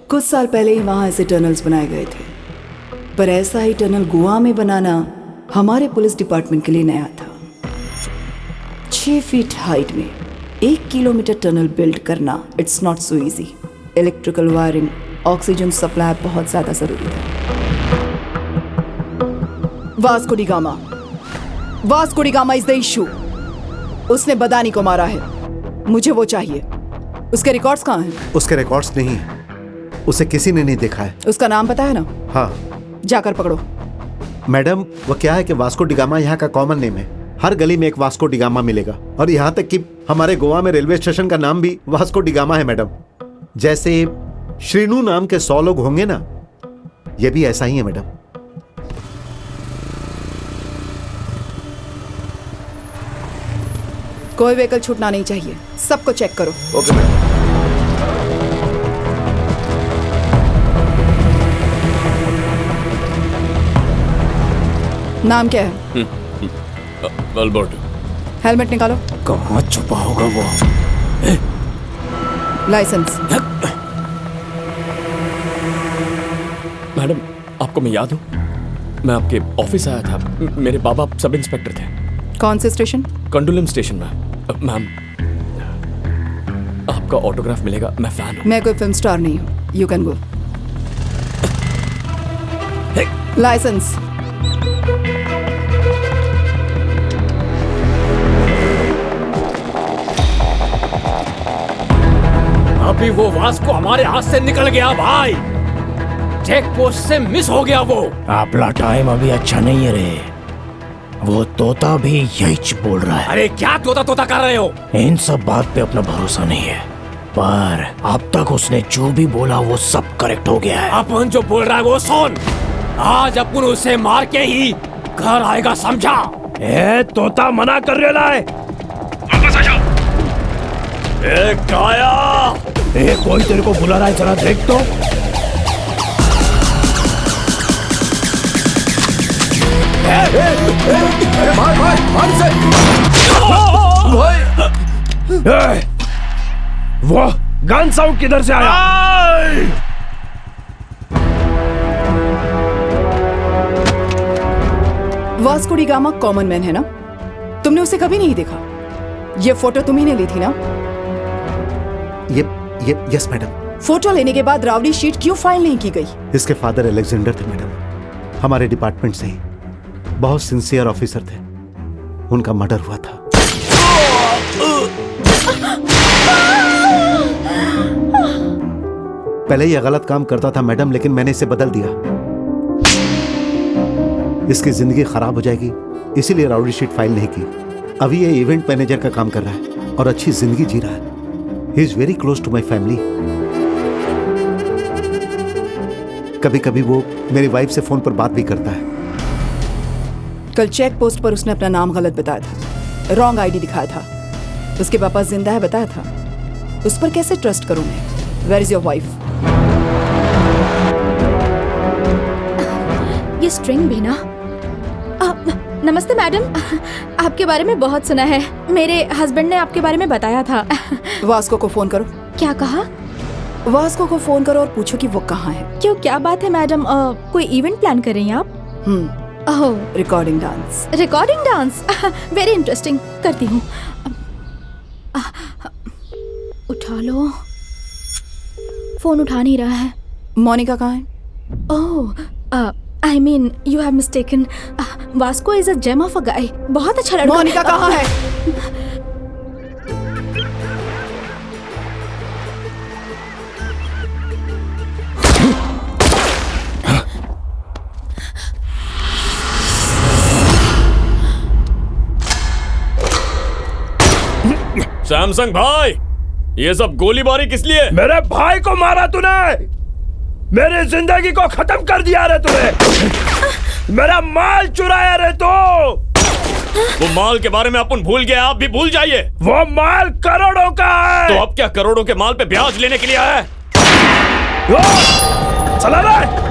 कुछ साल पहले ही वहां ऐसे टनल्स बनाए गए थे। पर ऐसा ही टनल गोवा में बनाना हमारे पुलिस डिपार्टमेंट के लिए नया था। 6 फीट हाइट में 1 किलोमीटर टनल बिल्ड करना, it's not so easy. Electrical wiring, oxygen supply बहुत ज्यादा जरूरी था। Vasco D gamma, Vasco D gamma is the issue. उसने बदानी को मारा है, मुझे वो चाहिए। उसके रिकॉर्ड्स कहाँ हैं? उसके रिकॉर्ड्स नहीं है, उसे किसी ने नहीं देखा है। उसका नाम पता है ना? हाँ। जाकर पकड़ो। मैडम, वो क्या है कि वास्को डिगामा यहाँ का कॉमन नेम है। हर गली में एक वास्को डिगामा मिलेगा, और यहाँ तक कि हमारे गोवा में रेलवे स्टेशन का नाम भी वास्को डिगामा है मैडम। जैसे श्रीनू नाम के 100 लोग होंगे ना, ये भी ऐसा ही है मैडम। कोई व्हीकल छूटना नहीं चाहिए, सबको चेक करो। Okay madam. नाम क्या है? अल्बर्टो। हेलमेट निकालो। कहाँ छुपा होगा वो? लाइसेंस। मैडम, आपको मैं याद हूँ? मैं आपके ऑफिस आया था। मेरे बाबा सब इंस्पेक्टर थे। कौन से स्टेशन? कंडोलम स्टेशन में। मैम, आपका ऑटोग्राफ मिलेगा, मैं फैन हूँ। मैं कोई फिल्म स्टार नहीं हूँ। You can go. लाइसेंस। अभी वो वास्को हमारे हाथ से निकल गया भाई। चेक पोस्ट से मिस हो गया वो। आपला टाइम अभी अच्छा नहीं है रे। वो तोता भी यही बोल रहा है। अरे क्या तोता तोता कर रहे हो? इन सब बात पे अपना भरोसा नहीं है, पर अब तक उसने जो भी बोला वो सब करेक्ट हो गया है। अपन जो बोल रहा है वो सुन। आज अपन उसे मार के ही घर आएगा, समझा? ए तोता मना कर रहा है। वापस आ जाओ। ए काया, ए कोई तेरे को बुला रहा है, जरा देख तो। वो गन साउंड किधर से आया? Vasco D gamma common man है ना? तुमने उसे कभी नहीं देखा? ये फोटो तुम्ही ने ली थी ना? ये यस मैडम। फोटो लेने के बाद रावड़ी शीट क्यों फाइल नहीं की गई? इसके फादर अलेक्जेंडर थे मैडम, हमारे डिपार्टमेंट से ही बहुत सिंसियर ऑफिसर थे। उनका मर्डर हुआ था। पहले ये गलत काम करता था मैडम, लेकिन मैंने इसे बदल दिया। इसकी जिंदगी खराब हो जाएगी, इसीलिए राउडी शीट फाइल नहीं की। अभी ये इवेंट मैनेजर का काम कर रहा है और अच्छी जिंदगी जी रहा है। He is very close to my family. कभी कभी वो मेरी वाइफ से फोन पर बात भी करता है। कल चेक पोस्ट पर उसने अपना नाम गलत बताया था, रॉन्ग आईडी दिखाया था। उसके पापा जिंदा है बताया था। उस पर कैसे ट्रस्ट करूं मैं? Where is your wife? ये स्ट्रिंग भी ना। नमस्ते मैडम, आपके बारे में बहुत सुना है। मेरे हस्बैंड ने आपके बारे में बताया था। वास्को को फोन करो। क्या कहा? वास्को को फोन करो और पूछो कि वो कहाँ है। क्यों, क्या बात है मैडम? कोई इवेंट प्लान कर रही हैं आप? Recording dance. Recording dance, very interesting. करती हूँ। उठा लो। फोन उठा नहीं रहा है। मोनिका कहाँ है? ओह, I mean, you have mistaken. Vasco is a gem of a guy. बहुत अच्छा लड़का। मोनिका कहाँ है? सैमसंग भाई, ये सब गोलीबारी किस लिए? मेरे भाई को मारा तूने, मेरी जिंदगी को खत्म कर दिया रे तूने, मेरा माल चुराया रे तू। वो माल के बारे में अपन भूल गए, आप भी भूल जाइए। वो माल करोड़ों का है। तो अब क्या करोड़ों के माल पे ब्याज लेने के लिए आया है? चला रे।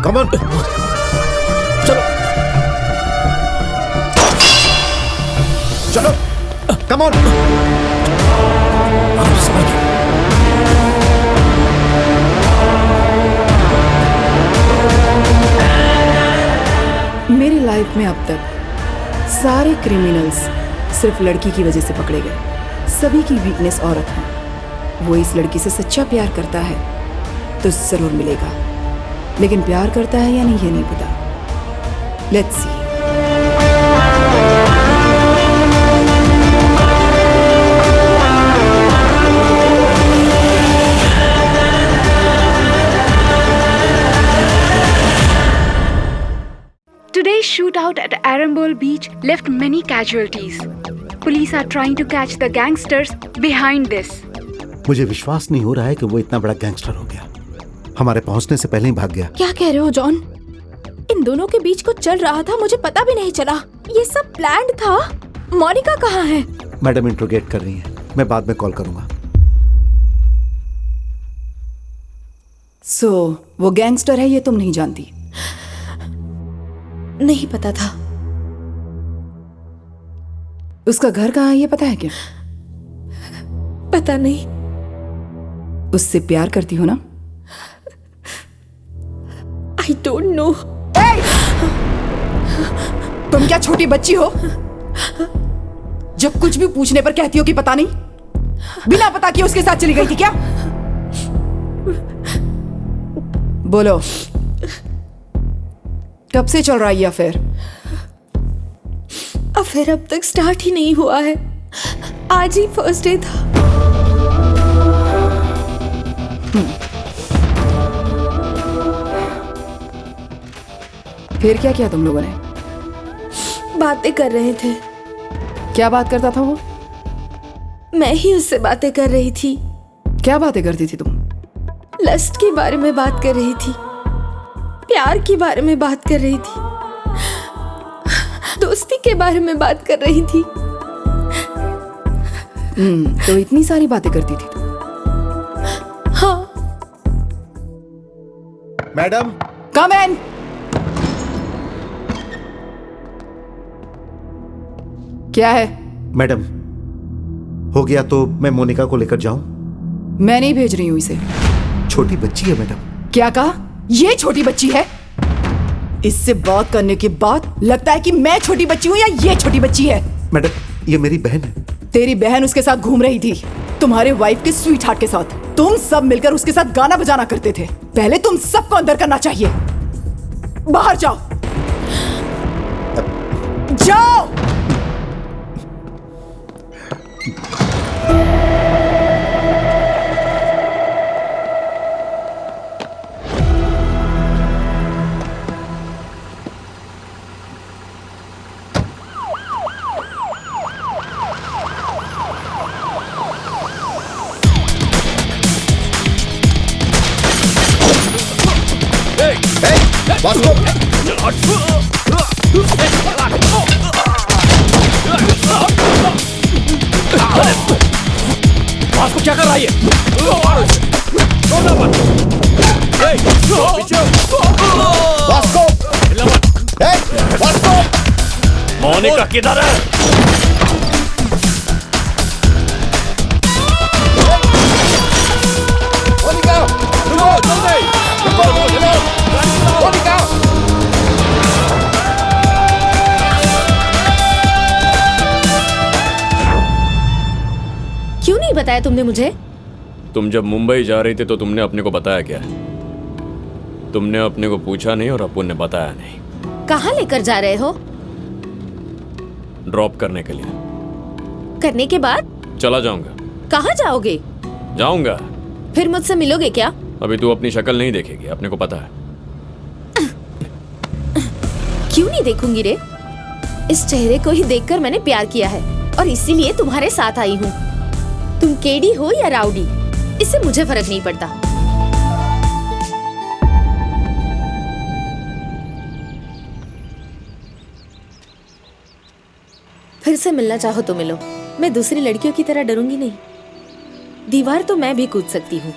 Come on. चलो चलो, come on. मेरी लाइफ में अब तक सारे क्रिमिनल्स सिर्फ लड़की की वजह से पकड़े गए। सभी की वीकनेस औरत है। वो इस लड़की से सच्चा प्यार करता है तो जरूर मिलेगा, लेकिन प्यार करता है या नहीं ये नहीं पता। Let's see. Today's shootout at Arambol Beach left many casualties. Police are trying to catch the gangsters behind this. मुझे विश्वास नहीं हो रहा है कि वो इतना बड़ा गैंगस्टर हो गया। हमारे पहुंचने से पहले ही भाग गया। क्या कह रहे हो जॉन? इन दोनों के बीच कुछ चल रहा था, मुझे पता भी नहीं चला। ये सब प्लान्ड था। मोनिका कहाँ है? मैडम इंट्रोगेट कर रही हैं, मैं बाद में कॉल करूंगा। सो वो गैंगस्टर है ये तुम नहीं जानती? नहीं पता था। उसका घर कहाँ है ये पता है क्या? पता नहीं। उससे प्यार करती हो ना? I don't know. तुम क्या छोटी बच्ची हो? जब कुछ भी पूछने पर कहती हो कि पता नहीं, बिना पता किए उसके साथ चली गई थी क्या? बोलो, कब से चल रहा है ये अफेयर? अफेयर अब तक स्टार्ट ही नहीं हुआ है। आज ही फर्स्ट डे था। फिर क्या किया तुम लोगों ने? बातें कर रहे थे। क्या बात करता था वो? मैं ही उससे बातें कर रही थी। क्या बातें करती थी तुम? लस्ट के बारे में बात कर रही थी, प्यार के बारे में बात कर रही थी, दोस्ती के बारे में बात कर रही थी। तो इतनी सारी बातें करती थी तुम? हाँ। मैडम कम इन। क्या है? मैडम, हो गया तो मैं मोनिका को लेकर जाऊं? मैं नहीं भेज रही हूं इसे। छोटी बच्ची है मैडम। क्या कहा? ये छोटी बच्ची है? इससे बात करने के बाद लगता है कि मैं छोटी बच्ची हूं या ये छोटी बच्ची है। मैडम, ये मेरी बहन है। तेरी बहन उसके साथ घूम रही थी, तुम्हारे वाइफ के स्वीट हार्ट के साथ। तुम सब मिलकर उसके साथ गाना बजाना करते थे। पहले तुम सबको अंदर करना चाहिए। बाहर जाओ, जाओ। वास्को क्या कर रहा है ये? वास्को! मोनिका किधर है? मोनिका, रुको, जल्दी, रुको, मोनिका। क्यों नहीं बताया तुमने मुझे? तुम जब मुंबई जा रही थी तो तुमने अपने को बताया क्या? तुमने अपने को पूछा नहीं और अपुन ने बताया नहीं। कहाँ लेकर जा रहे हो? ड्रॉप करने के लिए। करने के बाद? चला जाऊंगा। कहाँ जाओगे? जाऊंगा। फिर मुझसे मिलोगे क्या? अभी तू अपनी शक्ल नहीं देखेगी, अपने को पता है। क्यों नहीं देखूंगी रे? इस चेहरे को ही देखकर मैंने प्यार किया है और इसीलिए तुम्हारे साथ आई हूँ। तुम केडी हो या राउडी, इससे मुझे फर्क नहीं पड़ता। फिर से मिलना चाहो तो मिलो, मैं दूसरी लड़कियों की तरह डरूंगी नहीं। दीवार तो मैं भी कूद सकती हूँ।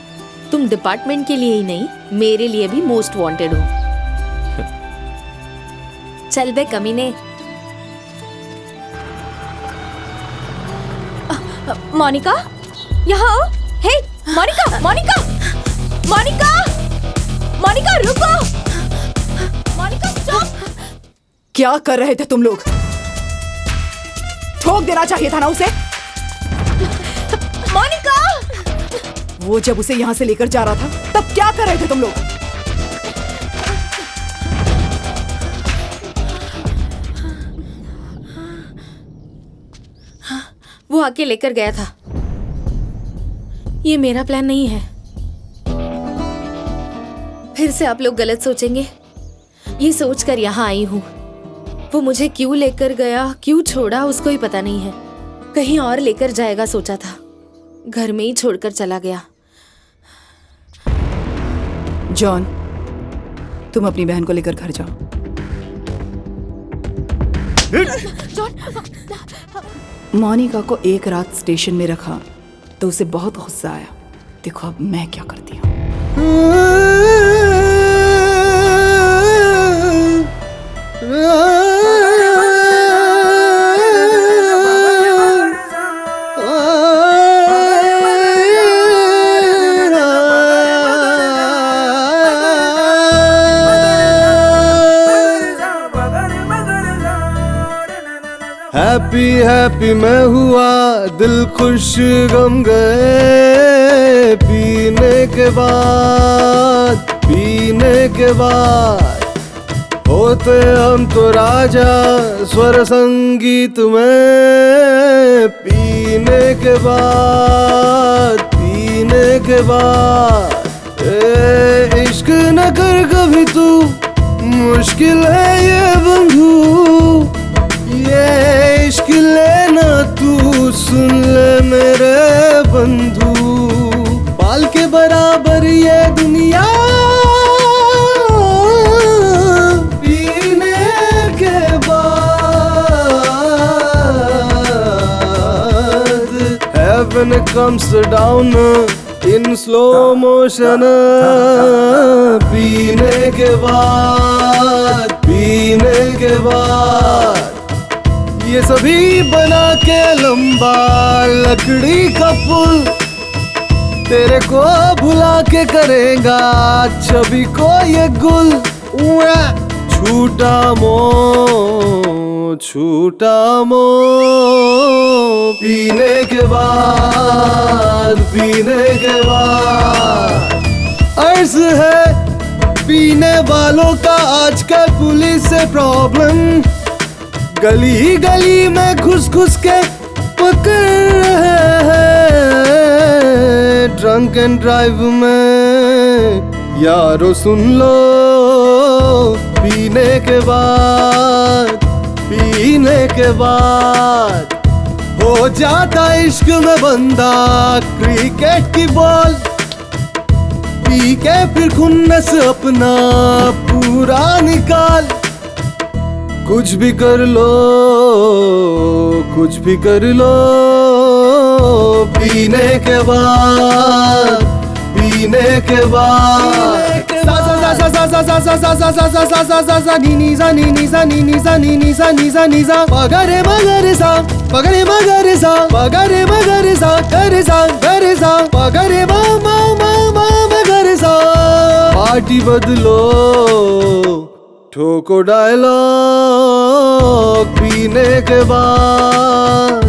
तुम डिपार्टमेंट के लिए ही नहीं, मेरे लिए भी मोस्ट वांटेड हो। चल बे कमीने। मोनिका, यहाँ आओ। हे, मोनिका, मोनिका, मोनिका, मोनिका रुको। मोनिका स्टॉप। क्या कर रहे थे तुम लोग? ठोक देना चाहिए था ना उसे। मोनिका! वो जब उसे यहाँ से लेकर जा रहा था तब क्या कर रहे थे तुम लोग? वो आके लेकर गया था। ये मेरा प्लान नहीं है। फिर से आप लोग गलत सोचेंगे। ये सोचकर यहाँ आई हूँ। वो मुझे क्यों लेकर गया, क्यों छोड़ा, उसको ही पता नहीं है। कहीं और लेकर जाएगा सोचा था, घर में ही छोड़कर चला गया। जॉन, तुम अपनी बहन को लेकर घर जाओ। मोनिका को एक रात स्टेशन में रखा तो उसे बहुत गुस्सा आया। देखो अब मैं क्या करती हूँ। हैप्पी हैप्पी मैं हुआ, दिल खुश गम गए। पीने के बाद होते हम तो राजा स्वर संगीत में। पीने के बाद इश्क न कर कभी तू, मुश्किल है ये बंधु। ये इश्क लेना तू, सुन ले मेरे बंधु। बाल के बराबर ये दुनिया, पीने के बाद heaven comes down in slow motion। पीने के बाद ये सभी बना के लंबा लकड़ी का पुल, तेरे को भुला के करेगा छवि को ये गुल। छूटा मो पीने के बाद अर्ज है पीने वालों का आजकल पुलिस से प्रॉब्लम। गली गली में घुस के पकड़ रहे हैं। ड्रंक एंड ड्राइव में यारो सुन लो, पीने के बाद हो जाता इश्क में बंदा क्रिकेट की बॉल। पी के फिर खुन्नस अपना पूरा निकाल। कुछ भी कर लो पीने के बाद सा सा सा सा सा सा सा सा सा सा नी नी सा नी नी सा नी नी सा नी नी सा नी सा नी सा पगरे मगरे सा पगरे मगरे सा पगरे मगरे सा करे सा पगरे मा मा मा मा मगरे सा पार्टी बदलो ठोको डायलॉग पीने के बाद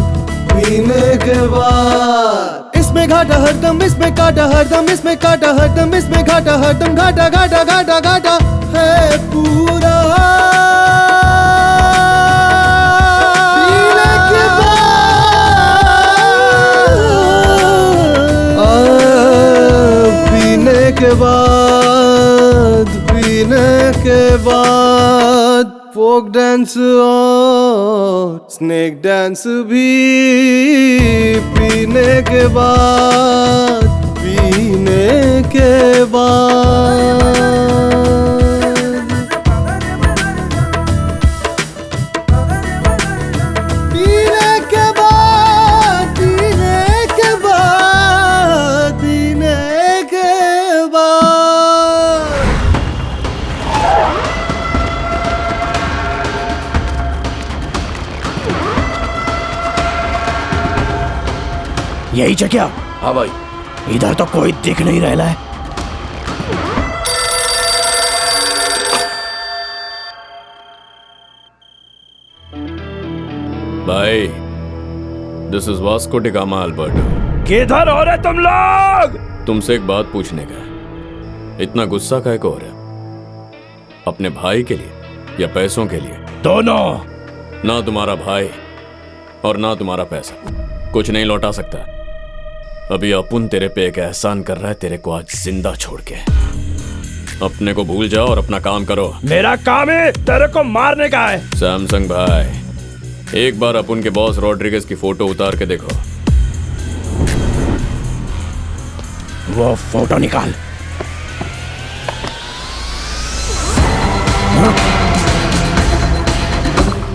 इसमें घाटा हरदम इसमें काटा हरदम इसमें काटा हरदम इसमें घाटा हरदम घाटा घाटा घाटा घाटा है पूरा पीने के बाद फोक डांस और स्नेक डांस भी पीने के बाद पीने के बाद पीने के बाद पीने के बाद पीने के बाद यही क्या? हाँ भाई, इधर तो कोई दिख नहीं रहा है। भाई, this is Vasco D gamma Alberto. किधर हो रहे तुम लोग? तुमसे एक बात पूछने का। इतना गुस्सा काहे को हो रहा? अपने भाई के लिए या पैसों के लिए? दोनों। ना तुम्हारा भाई और ना तुम्हारा पैसा कुछ नहीं लौटा सकता। अभी अपुन तेरे पे एक एहसान कर रहा है, तेरे को आज जिंदा छोड़ के। अपने को भूल जाओ और अपना काम करो। मेरा काम है तेरे को मारने का है। सैमसंग भाई, एक बार अपुन के बॉस रॉड्रिगेज की फोटो उतार के देखो। वो फोटो निकाल।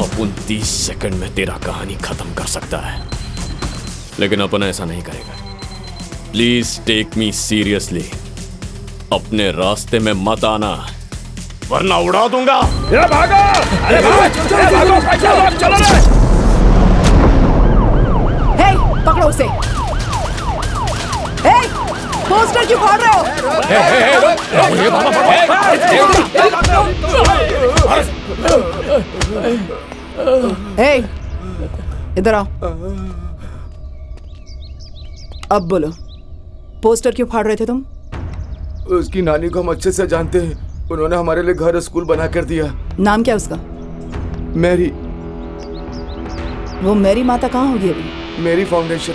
अपुन 30 सेकंड में तेरा कहानी खत्म कर सकता है, लेकिन अपन ऐसा नहीं करेगा। Please take me seriously. अपने रास्ते में मत आना, वरना उड़ा दूंगा। ये भागो! अरे भागो! चलो रे! हे, पकड़ो उसे। हे, पोस्टर क्यों फाड़ रहे हो? हे, इधर आओ। अब बोलो, पोस्टर क्यों फाड़ रहे थे तुम? उसकी नानी को हम अच्छे से जानते हैं। उन्होंने हमारे लिए घर स्कूल बना कर दिया। नाम क्या उसका? मैरी। वो मैरी माता कहाँ होगी अभी? Mary foundation.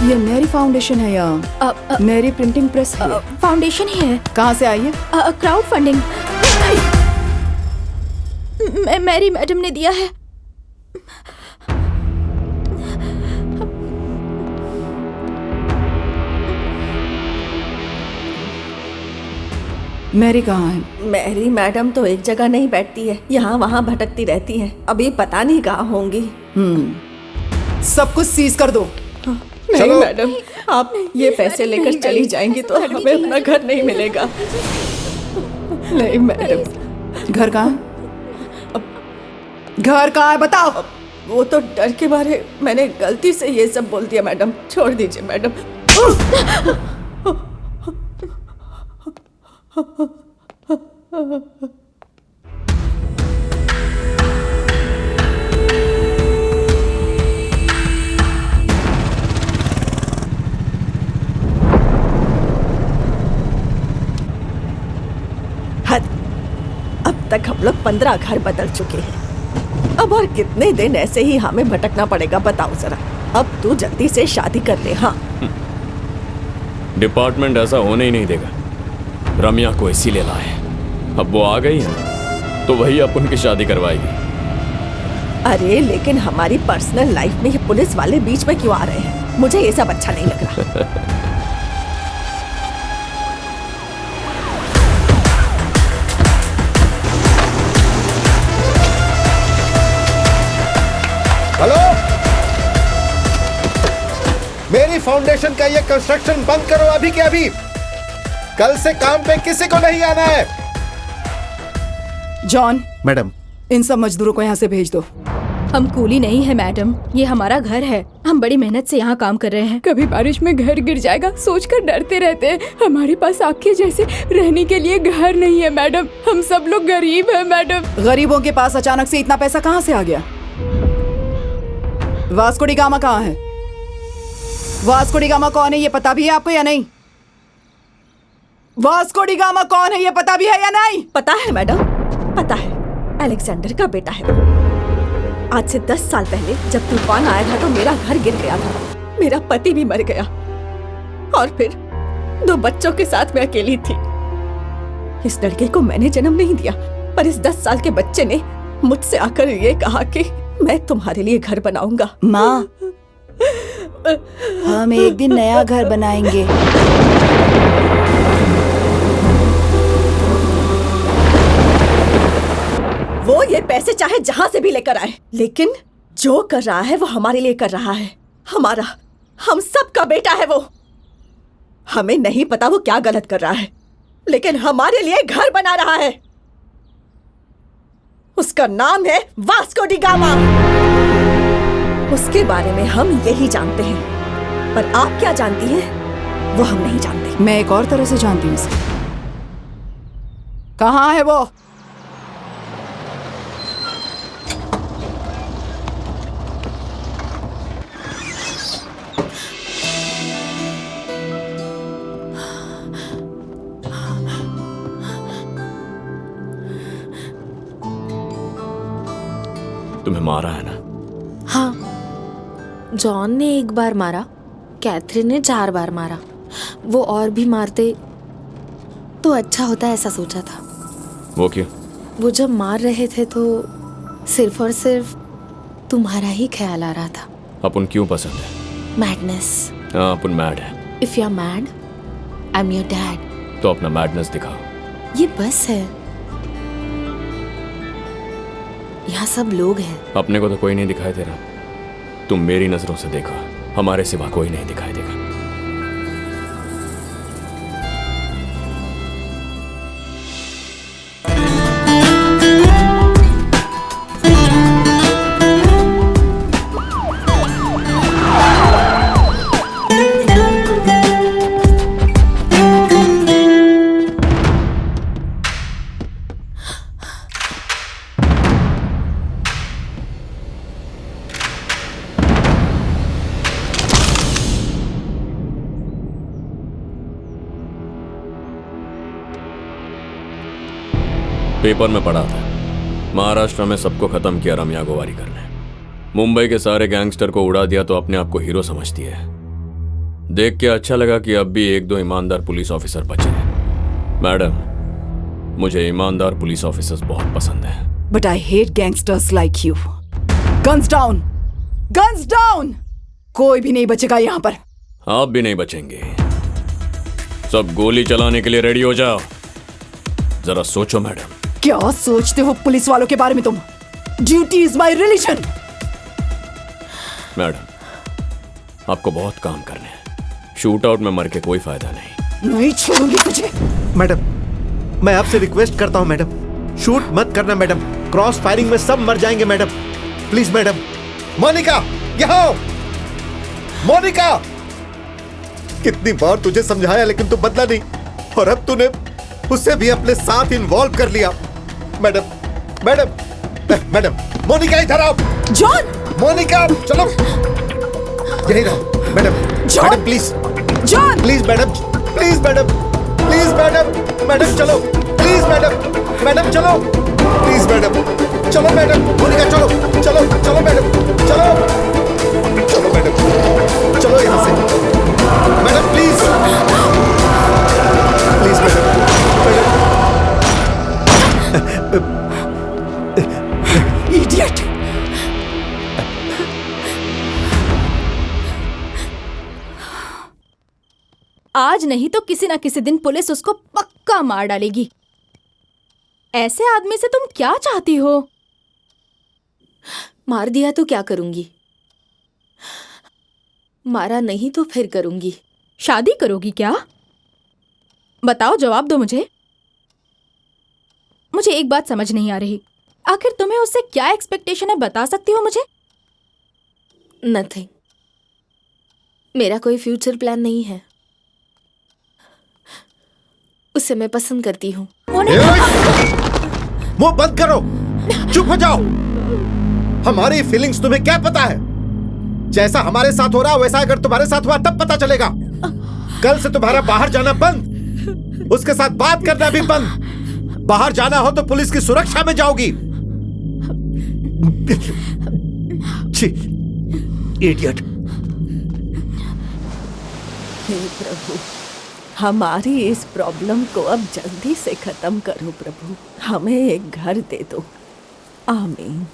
ये मैरी फाउंडेशन है या मैरी प्रिंटिंग प्रेस? फाउंडेशन ही है। कहाँ से आई है? Crowd funding. मैरी मैडम ने दिया है। मैरी कहाँ है? मैरी मैडम तो एक जगह नहीं बैठती है, यहाँ वहाँ भटकती रहती है। अभी पता नहीं कहाँ होंगी। सब कुछ सीज कर दो। नहीं मैडम, आप ये पैसे लेकर चली जाएंगी तो हमें अपना घर नहीं मिलेगा। नहीं मैडम। घर कहाँ है? घर कहाँ है बताओ। वो तो डर के मारे मैंने गलती से ये सब बोल दिया मैडम, छोड़ दीजिए मैडम। अब तक हम लोग 15 घर बदल चुके हैं। अब और कितने दिन ऐसे ही हमें भटकना पड़ेगा बताओ जरा। अब तू जल्दी से शादी कर ले। हाँ, डिपार्टमेंट ऐसा होने ही नहीं देगा। रम्या को इसीलिए लाए। अब वो आ गई है तो वही अपन की शादी करवाएगी। अरे लेकिन हमारी पर्सनल लाइफ में ये पुलिस वाले बीच में क्यों आ रहे हैं? मुझे ये सब अच्छा नहीं लग रहा। फाउंडेशन का ये कंस्ट्रक्शन बंद करो अभी के अभी। कल से काम पे किसी को नहीं आना है। जॉन, मैडम, इन सब मजदूरों को यहाँ से भेज दो। हम कूली नहीं है मैडम, ये हमारा घर है। हम बड़ी मेहनत से यहाँ काम कर रहे हैं। कभी बारिश में घर गिर जाएगा सोचकर डरते रहते हैं। हमारे पास आपके जैसे रहने के लिए घर नहीं है मैडम। हम सब लोग गरीब हैं मैडम। गरीबों के पास अचानक से इतना पैसा कहाँ से आ गया? वास्को डी गामा कहाँ है? वास्को डी गामा कौन है ये पता भी है आपको या नहीं? वास्को डी गामा कौन है ये पता भी है या नहीं? पता है मैडम, पता है। अलेक्जेंडर का बेटा है वो। आज से 10 साल पहले जब तूफान आया था तो मेरा घर गिर गया था, मेरा पति भी मर गया और फिर 2 बच्चों के साथ मैं अकेली थी। इस लड़के को मैंने जन्म नहीं दिया, पर इस 10 साल के बच्चे ने मुझसे आकर ये कहा कि मैं तुम्हारे लिए घर बनाऊंगा। माँ, हम एक दिन नया घर बनाएंगे। वो ये पैसे चाहे जहां से भी लेकर आए, लेकिन जो कर रहा है वो हमारे लिए कर रहा है। हमारा, हम सब का बेटा है वो। हमें नहीं पता वो क्या गलत कर रहा है, लेकिन हमारे लिए घर बना रहा है। उसका नाम है वास्को डी गामा। उसके बारे में हम यही जानते हैं, पर आप क्या जानती हैं वो हम नहीं जानते। मैं एक और तरह से जानती हूँ उसे। कहाँ है वो? तुम्हें मारा है ना? हाँ, जॉन ने 1 बार मारा, कैथरीन ने 4 बार मारा। वो और भी मारते तो अच्छा होता, ऐसा सोचा था। वो क्यों? वो जब मार रहे थे तो सिर्फ और सिर्फ तुम्हारा ही ख्याल आ रहा था। अपन क्यों पसंद है? मैडनेस। हाँ, अपन मैड है। If you are mad, I am your dad. तो अपना मैडनेस दिखाओ। ये बस है, यहाँ सब लोग हैं। अपने को तो कोई नहीं दिखाई दे रहा। तुम मेरी नजरों से देखो, हमारे सिवा कोई नहीं दिखाई देगा। पेपर में पढ़ा था, महाराष्ट्र में सबको खत्म किया रम्या गोवारीकर ने। मुंबई के सारे गैंगस्टर को उड़ा दिया तो अपने आप को हीरो समझती है। देख के अच्छा लगा कि अब भी 1-2 ईमानदार पुलिस ऑफिसर बचे हैं। मैडम, मुझे ईमानदार पुलिस ऑफिसर्स बहुत पसंद है। But I hate gangsters like you. Guns down, guns down. कोई भी नहीं बचेगा यहाँ पर। आप भी नहीं बचेंगे। सब गोली चलाने के लिए रेडी हो जाओ। जरा सोचो मैडम। क्या सोचते हो पुलिस वालों के बारे में तुम? Duty is my religion. Madam, आपको बहुत काम करने हैं। शूट आउट में मर के कोई फायदा नहीं। छोड़ूंगी तुझे। मैडम, मैं आपसे रिक्वेस्ट करता हूं मैडम, शूट मत करना मैडम। क्रॉस फायरिंग में सब मर जाएंगे मैडम। Please madam. मोनिका, यहाँ आओ। मोनिका, कितनी बार तुझे समझाया लेकिन तू बदला नहीं, और अब तूने उससे भी अपने साथ इन्वॉल्व कर लिया। मैडम, मैडम, मैडम, मोनिका इधर आओ। जॉन, मोनिका, चलो यही रहो। Madam, madam please, John, please madam, please madam, please madam, madam चलो, प्लीज मैडम, मैडम चलो, प्लीज मैडम, चलो मैडम, मोनिका चलो, चलो, चलो मैडम, चलो, चलो मैडम, चलो यहाँ से। Madam please, please madam, idiot. आज नहीं तो किसी ना किसी दिन पुलिस उसको पक्का मार डालेगी। ऐसे आदमी से तुम क्या चाहती हो? मार दिया तो क्या करूंगी? मारा नहीं तो फिर करूंगी। शादी करोगी क्या? बताओ, जवाब दो मुझे। मुझे एक बात समझ नहीं आ रही, आखिर तुम्हें उससे क्या एक्सपेक्टेशन है, बता सकती हो मुझे? नथिंग। मेरा कोई फ्यूचर प्लान नहीं है। उसे मैं पसंद करती हूँ। मुंह बंद करो, चुप हो जाओ। हमारी फीलिंग्स तुम्हें क्या पता है? जैसा हमारे साथ हो रहा वैसा अगर तुम्हारे साथ हुआ तब पता चलेगा। कल से तुम्हारा बाहर जाना बंद, उसके साथ बात करना भी बंद। बाहर जाना हो तो पुलिस की सुरक्षा में जाओगी। इडियट। हे प्रभु, हमारी इस प्रॉब्लम को अब जल्दी से खत्म करो प्रभु। हमें एक घर दे दो। आमीन।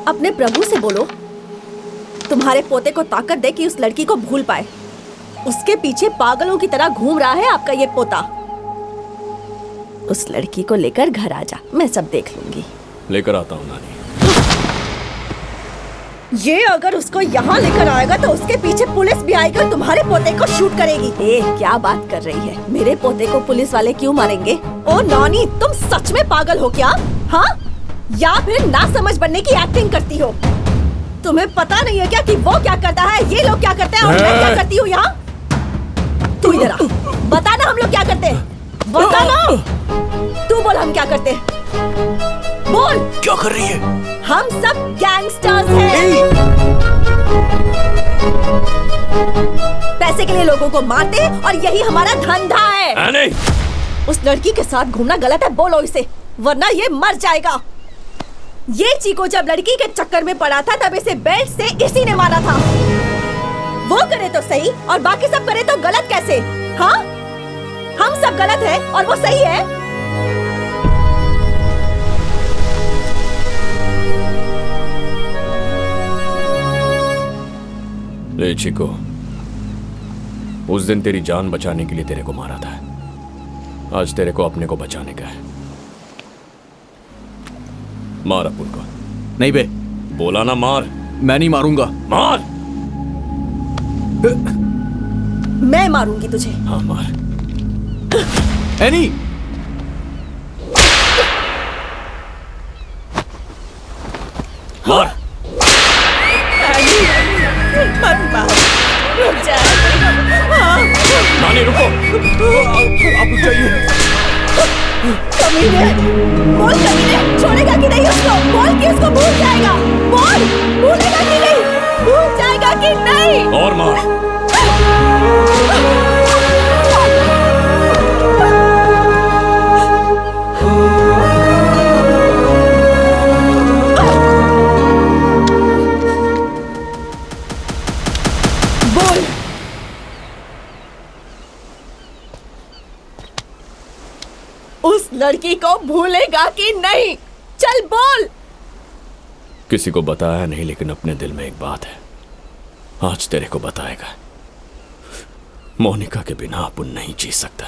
अपने प्रभु से बोलो तुम्हारे पोते को ताकत दे कि उस लड़की को भूल पाए। उसके पीछे पागलों की तरह घूम रहा है आपका ये पोता। उस लड़की को लेकर घर आ जा, मैं सब देख लूंगी। लेकर आता हूँ नानी। ये अगर उसको यहाँ लेकर आएगा तो उसके पीछे पुलिस भी आएगी और तुम्हारे पोते को शूट करेगी। क्या बात कर रही है? मेरे पोते को पुलिस वाले क्यों मारेंगे? ओ नॉनी, तुम सच में पागल हो क्या? हाँ, या फिर ना समझ बनने की एक्टिंग करती हो? तुम्हें पता नहीं है क्या कि वो क्या करता है, ये लोग क्या करते हैं और मैं क्या करती हूँ यहाँ? तू इधर आ, बता ना हम लोग क्या करते हैं। बता ना, तू बोल हम क्या करते हैं। बोल क्या कर रही है? हम सब गैंगस्टर्स हैं। पैसे के लिए लोगों को मारते हैं और यही हमारा धंधा है। नहीं। उस लड़की के साथ घूमना गलत है, बोलो इसे, वरना ये मर जाएगा। ये चीको जब लड़की के चक्कर में पड़ा था तब इसे बेल्ट से इसी ने मारा था। वो करे तो सही और बाकी सब करे तो गलत कैसे? हाँ, हम सब गलत है और वो सही है। ले चिको, उस दिन तेरी जान बचाने के लिए तेरे को मारा था, आज तेरे को अपने को बचाने का है। मार अपुन को। नहीं बे। बोला ना मार। मैं नहीं मारूंगा। मार। मैं मारूंगी तुझे। हाँ मार। एनी। मार। रुक जा। नानी रुको। आप रुक जाइए। कमीने, बोल कमीने, छोड़ेगा कि नहीं उसको? बोल कि उसको भूल जाएगा। बोल, भूलेगा कि नहीं? भूल जाएगा कि नहीं? और मार। उस लड़की को भूलेगा कि नहीं? चल बोल। किसी को बताया नहीं, लेकिन अपने दिल में एक बात है, आज तेरे को बताएगा। मोनिका के बिना अपुन नहीं जी सकता।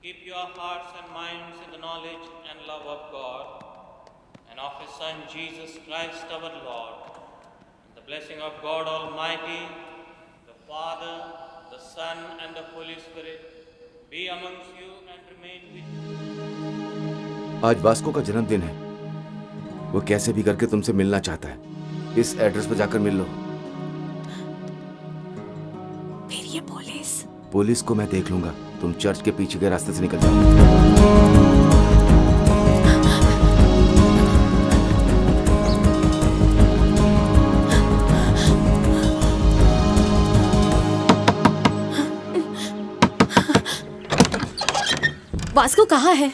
Keep your hearts and minds in the knowledge and love of God and of His Son Jesus Christ our Lord. And the blessing of God Almighty, the Father, the Son and the Holy Spirit be amongst you and remain with you. आज Vasco का जन्मदिन है। वो कैसे भी करके तुमसे मिलना चाहता है। इस एड्रेस पर जाकर मिल लो। फिर ये पुलिस? पुलिस को मैं देख लूंगा। तुम चर्च के पीछे के रास्ते से निकल जाओ। वास्को कहाँ है?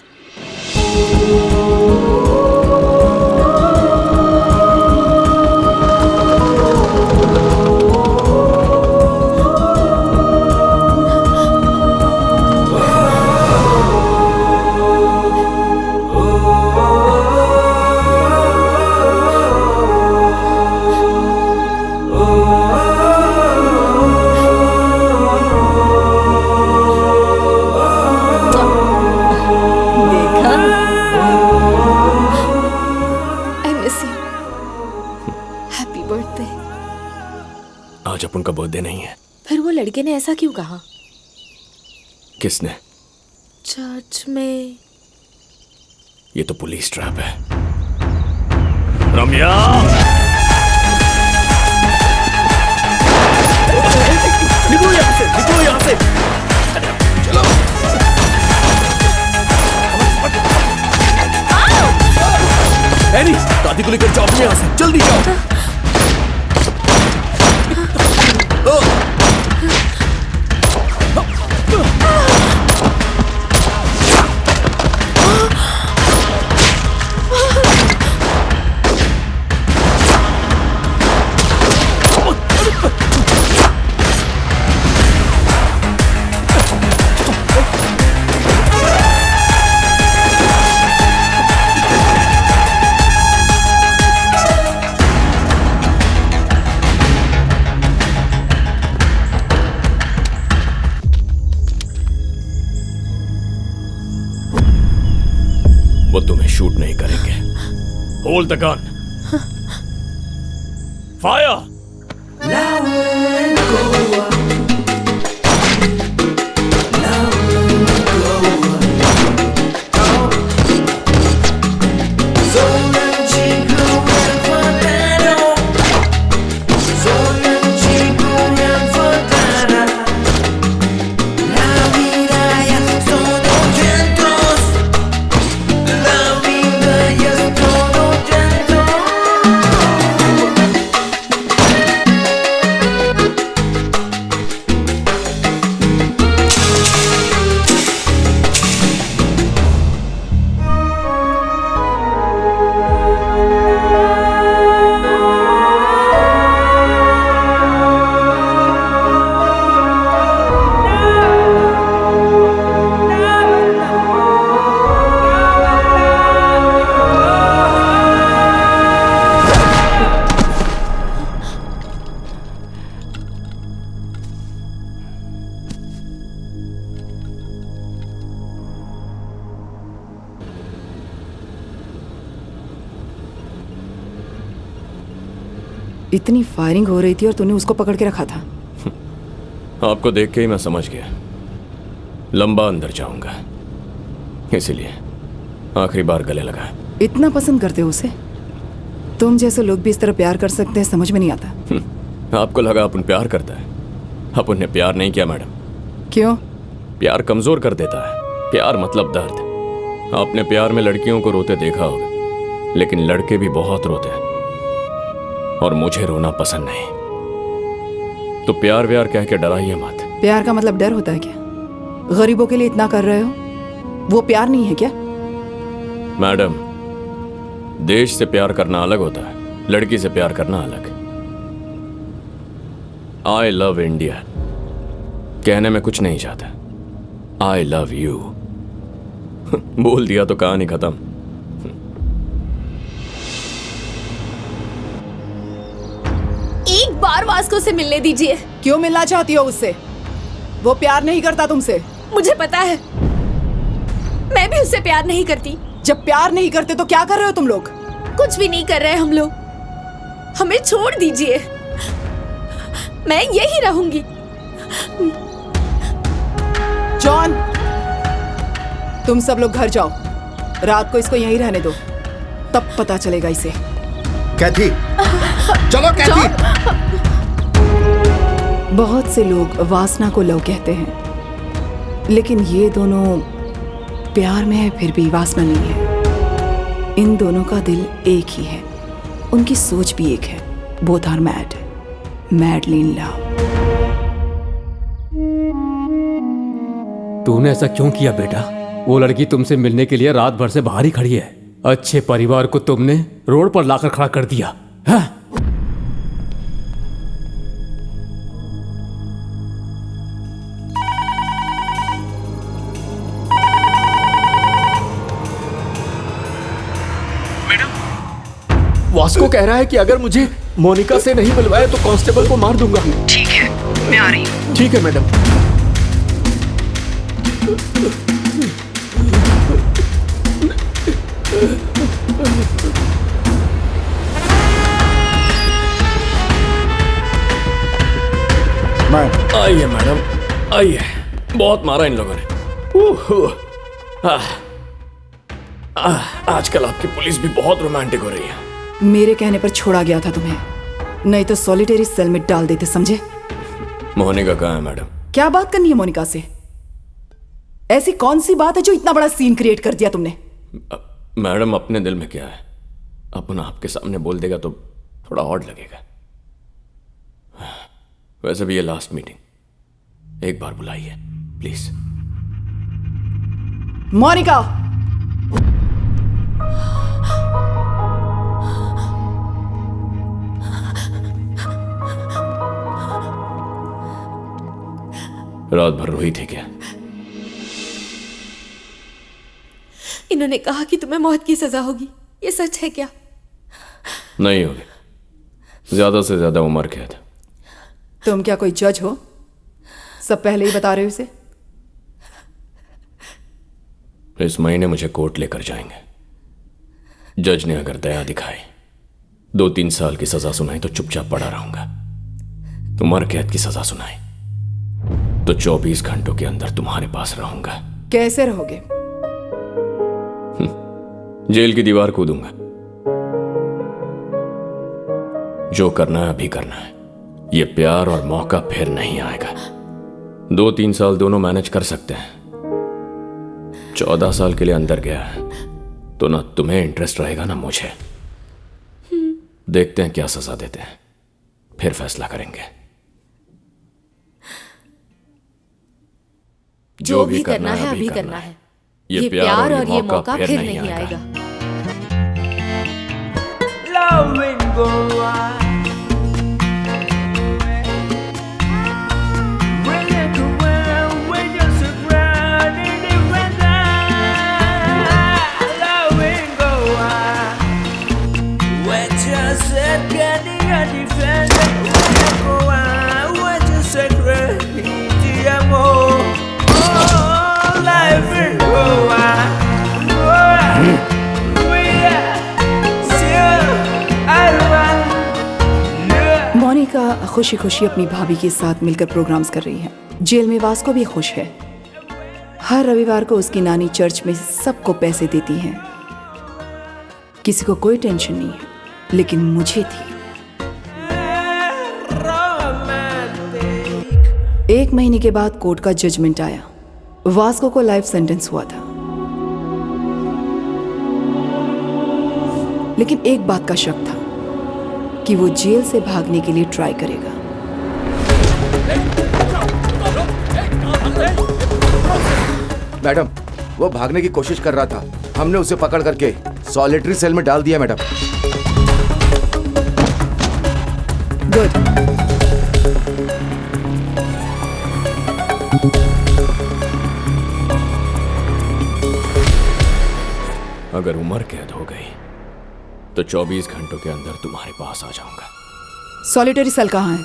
आज अपन का बर्थडे नहीं है। फिर वो लड़के ने ऐसा क्यों कहा? किसने? चर्च में। ये तो पुलिस ट्रैप है। रम्या! निकलो यहाँ से, निकलो यहाँ से। चलो। एनी, दादी को लेकर जाओ यहाँ से, जल्दी जाओ। वो तुम्हें शूट नहीं करेंगे। Hold the gun. फायर! इतनी फायरिंग हो रही थी और तूने उसको पकड़ के रखा था। आपको देख के ही मैं समझ गया लंबा अंदर जाऊंगा, इसीलिए आखिरी बार गले लगा। इतना पसंद करते हो उसे? तुम जैसे लोग भी इस तरह प्यार कर सकते हैं, समझ में नहीं आता। आपको लगा अपन प्यार करता है? अपन ने प्यार नहीं किया मैडम। क्यों? प्यार कमजोर कर देता है। प्यार मतलब दर्द। आपने प्यार में लड़कियों को रोते देखा होगा, लेकिन लड़के भी बहुत रोते हैं और मुझे रोना पसंद नहीं। तो प्यार व्यार कह के डराइए मत। प्यार का मतलब डर होता है क्या? गरीबों के लिए इतना कर रहे हो, वो प्यार नहीं है क्या? मैडम, देश से प्यार करना अलग होता है, लड़की से प्यार करना अलग। आई लव इंडिया कहने में कुछ नहीं चाहता, आई लव यू बोल दिया तो कहानी खत्म। एक बार वास्को से मिलने दीजिए। क्यों मिलना चाहती हो उससे? वो प्यार नहीं करता तुमसे। मुझे पता है, मैं भी उससे प्यार नहीं करती। जब प्यार नहीं करते तो क्या कर रहे हो तुम लोग? कुछ भी नहीं कर रहे हम लोग, हमें छोड़ दीजिए, मैं यही रहूंगी। जॉन, तुम सब लोग घर जाओ, रात को इसको यहीं रहने दो, तब पता चलेगा इसे। कैथी, चलो कैथी। बहुत से लोग वासना को लव कहते हैं, लेकिन ये दोनों प्यार में है फिर भी वासना नहीं है। इन दोनों का दिल एक ही है, उनकी सोच भी एक है। Both are mad, madly in love. तूने ऐसा क्यों किया बेटा? वो लड़की तुमसे मिलने के लिए रात भर से बाहर ही खड़ी है। अच्छे परिवार को तुमने रोड पर लाकर खड़ा कर दिया है? वास्को कह रहा है कि अगर मुझे मोनिका से नहीं मिलवाया तो कांस्टेबल को मार दूंगा। ठीक है, मैं आ रही हूँ। ठीक है मैडम। आइए मैडम, आइए। बहुत मारा इन लोगों ने। आजकल आपकी पुलिस भी बहुत रोमांटिक हो रही है। मेरे कहने पर छोड़ा गया था तुम्हें, नहीं तो सॉलिटरी सेल में डाल देते, समझे? मोनिका कहाँ है मैडम? क्या बात करनी है मोनिका से? ऐसी कौन सी बात है जो इतना बड़ा सीन क्रिएट कर दिया तुमने? मैडम अपने दिल में क्या है अपन आपके सामने बोल देगा तो थोड़ा ऑड लगेगा। वैसे भी ये लास्ट मीटिंग, एक बार बुलाइए प्लीज। मोनिका! रात भर रोई थी क्या? इन्होंने कहा कि तुम्हें मौत की सजा होगी, ये सच है क्या? नहीं होगी, ज्यादा से ज्यादा उम्र कैद। तुम क्या कोई जज हो? सब पहले ही बता रहे हो इसे। इस महीने मुझे कोर्ट लेकर जाएंगे। जज ने अगर दया दिखाई, 2-3 साल की सजा सुनाई तो चुपचाप पड़ा रहूंगा। उम्र कैद की सजा सुनाई तो 24 घंटों के अंदर तुम्हारे पास रहूंगा। कैसे रहोगे? जेल की दीवार कूदूंगा। जो करना है अभी करना है। ये प्यार और मौका फिर नहीं आएगा। 2-3 साल दोनों मैनेज कर सकते हैं। 14 साल के लिए अंदर गया है तो ना तुम्हें इंटरेस्ट रहेगा ना मुझे। देखते हैं क्या सजा देते हैं, फिर फैसला करेंगे। जो भी करना है अभी करना है। ये प्यार और ये मौका फिर नहीं आएगा। मोनिका खुशी खुशी अपनी भाभी के साथ मिलकर प्रोग्राम्स कर रही है। जेल में वास्को भी खुश है। हर रविवार को उसकी नानी चर्च में सबको पैसे देती हैं। किसी को कोई टेंशन नहीं है, लेकिन मुझे थी। 1 महीने के बाद कोर्ट का जजमेंट आया। वास्को को लाइफ सेंटेंस हुआ था, लेकिन एक बात का शक था कि वो जेल से भागने के लिए ट्राई करेगा। मैडम, वो भागने की कोशिश कर रहा था। हमने उसे पकड़ करके सॉलिटरी सेल में डाल दिया मैडम। गुड। अगर उम्र कैद हो गई तो 24 घंटों के अंदर तुम्हारे पास आ जाऊंगा। सॉलिटरी सेल कहाँ है?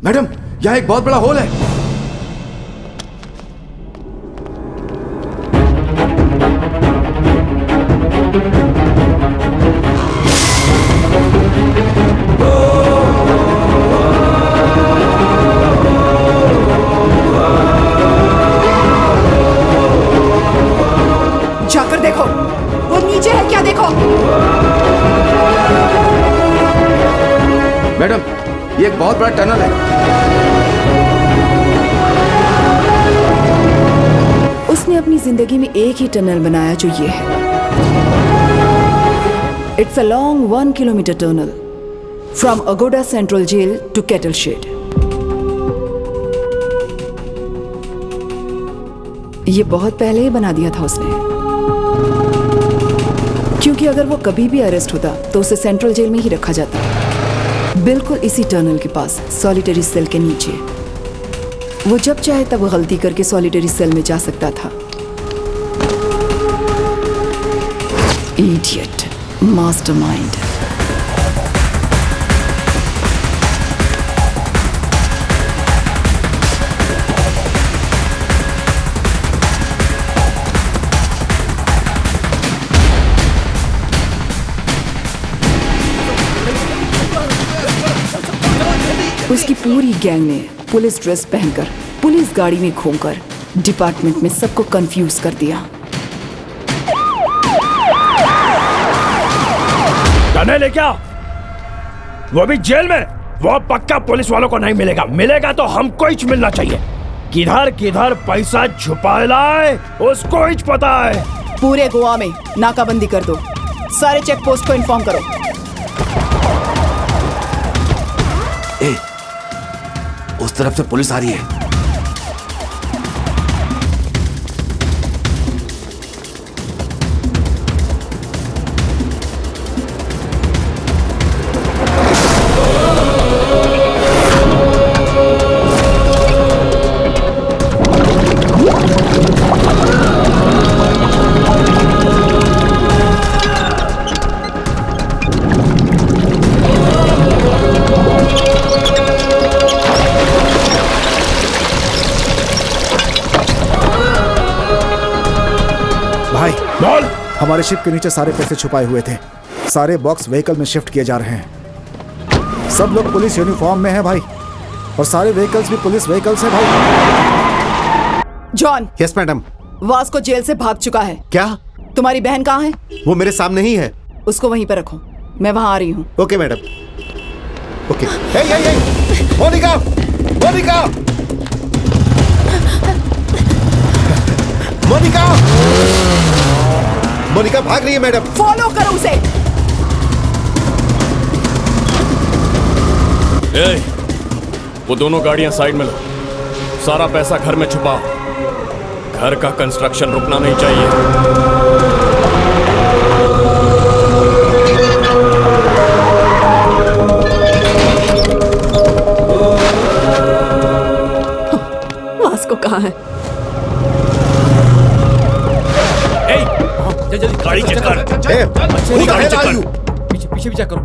मैडम, यहाँ एक बहुत बड़ा होल है। जाकर देखो, वो नीचे है क्या? देखो मैडम, ये एक बहुत बड़ा टनल है। उसने अपनी जिंदगी में एक ही टनल बनाया जो ये है। It's a long 1 kilometre tunnel from Aguada central jail to cattle shed. ये बहुत पहले ही बना दिया था उसने, क्योंकि अगर वो कभी भी अरेस्ट होता तो उसे सेंट्रल जेल में ही रखा जाता, बिल्कुल इसी टनल के पास, सॉलिटरी सेल के नीचे। वो जब चाहे तब गलती करके सॉलिटरी सेल में जा सकता था। Idiot, mastermind. उसकी पूरी गैंग ने पुलिस ड्रेस पहनकर पुलिस गाड़ी में घूमकर डिपार्टमेंट में सबको कंफ्यूज कर दिया। जाने ले क्या? वो भी जेल में? वो पक्का पुलिस वालों को नहीं मिलेगा। मिलेगा तो हमको ही मिलना चाहिए। किधर किधर पैसा छुपा लाए उसको ही पता है। पूरे गोवा में नाकाबंदी कर दो। सारे चेक पोस्ट को इन्फॉर्म करो। उस तरफ से पुलिस आ रही है। हमारे शिप के नीचे सारे पैसे छुपाए हुए थे। सारे बॉक्स व्हीकल में शिफ्ट किए जा रहे हैं। सब लोग पुलिस यूनिफॉर्म में हैं भाई, और सारे व्हीकल्स भी पुलिस व्हीकल्स हैं भाई। John. Yes madam. Vasco jail से भाग चुका है। क्या? तुम्हारी बहन कहाँ है? वो मेरे सामने ही है। उसको वहीं पर रखो, मैं वहां आ रही हूँ। Okay madam. Okay. Monica, Monica, Monica, Monica भाग रही है मैडम। फॉलो करो उसे। वो दोनों गाड़ियां साइड में लो। सारा पैसा घर में छुपाओ। घर का कंस्ट्रक्शन रुकना नहीं चाहिए। वास्को कहाँ है? जल्दी गाड़ी चेक कर। गाड़ी चेक कर। पीछे पीछे भी चेक करो।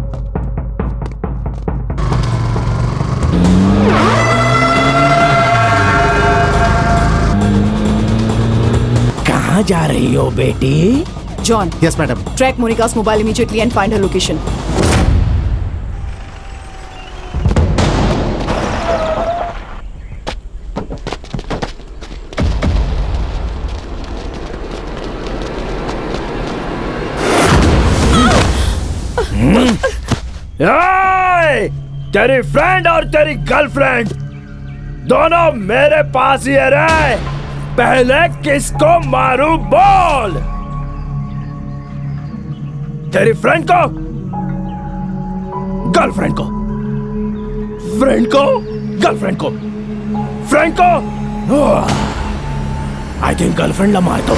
कहाँ जा रही हो बेटी? John. Yes madam. Track Monica's mobile immediately and find her location. तेरी फ्रेंड और तेरी गर्लफ्रेंड दोनों मेरे पास ही रहे। पहले किसको मारूं बोल? तेरी फ्रेंड को, गर्लफ्रेंड को, फ्रेंड को, गर्लफ्रेंड को, फ्रेंड को। आई थिंक गर्लफ्रेंड ला मार दो।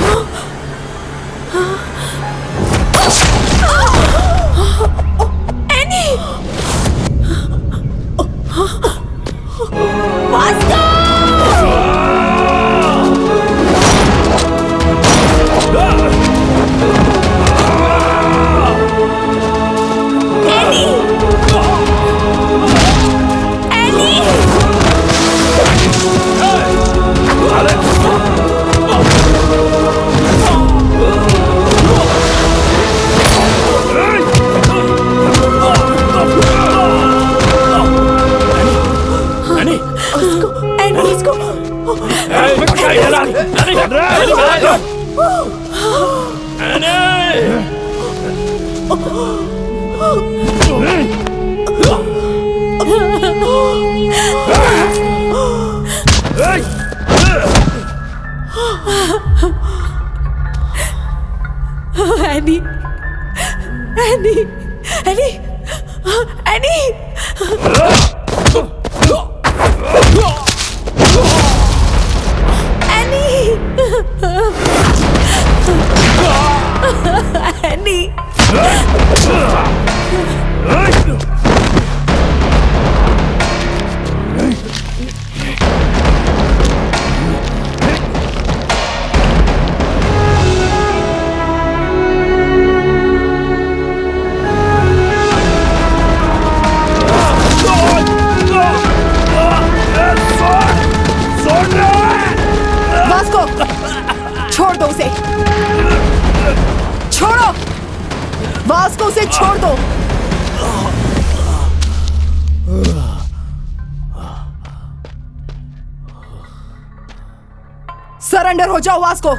सरेंडर हो जाओ Vasco.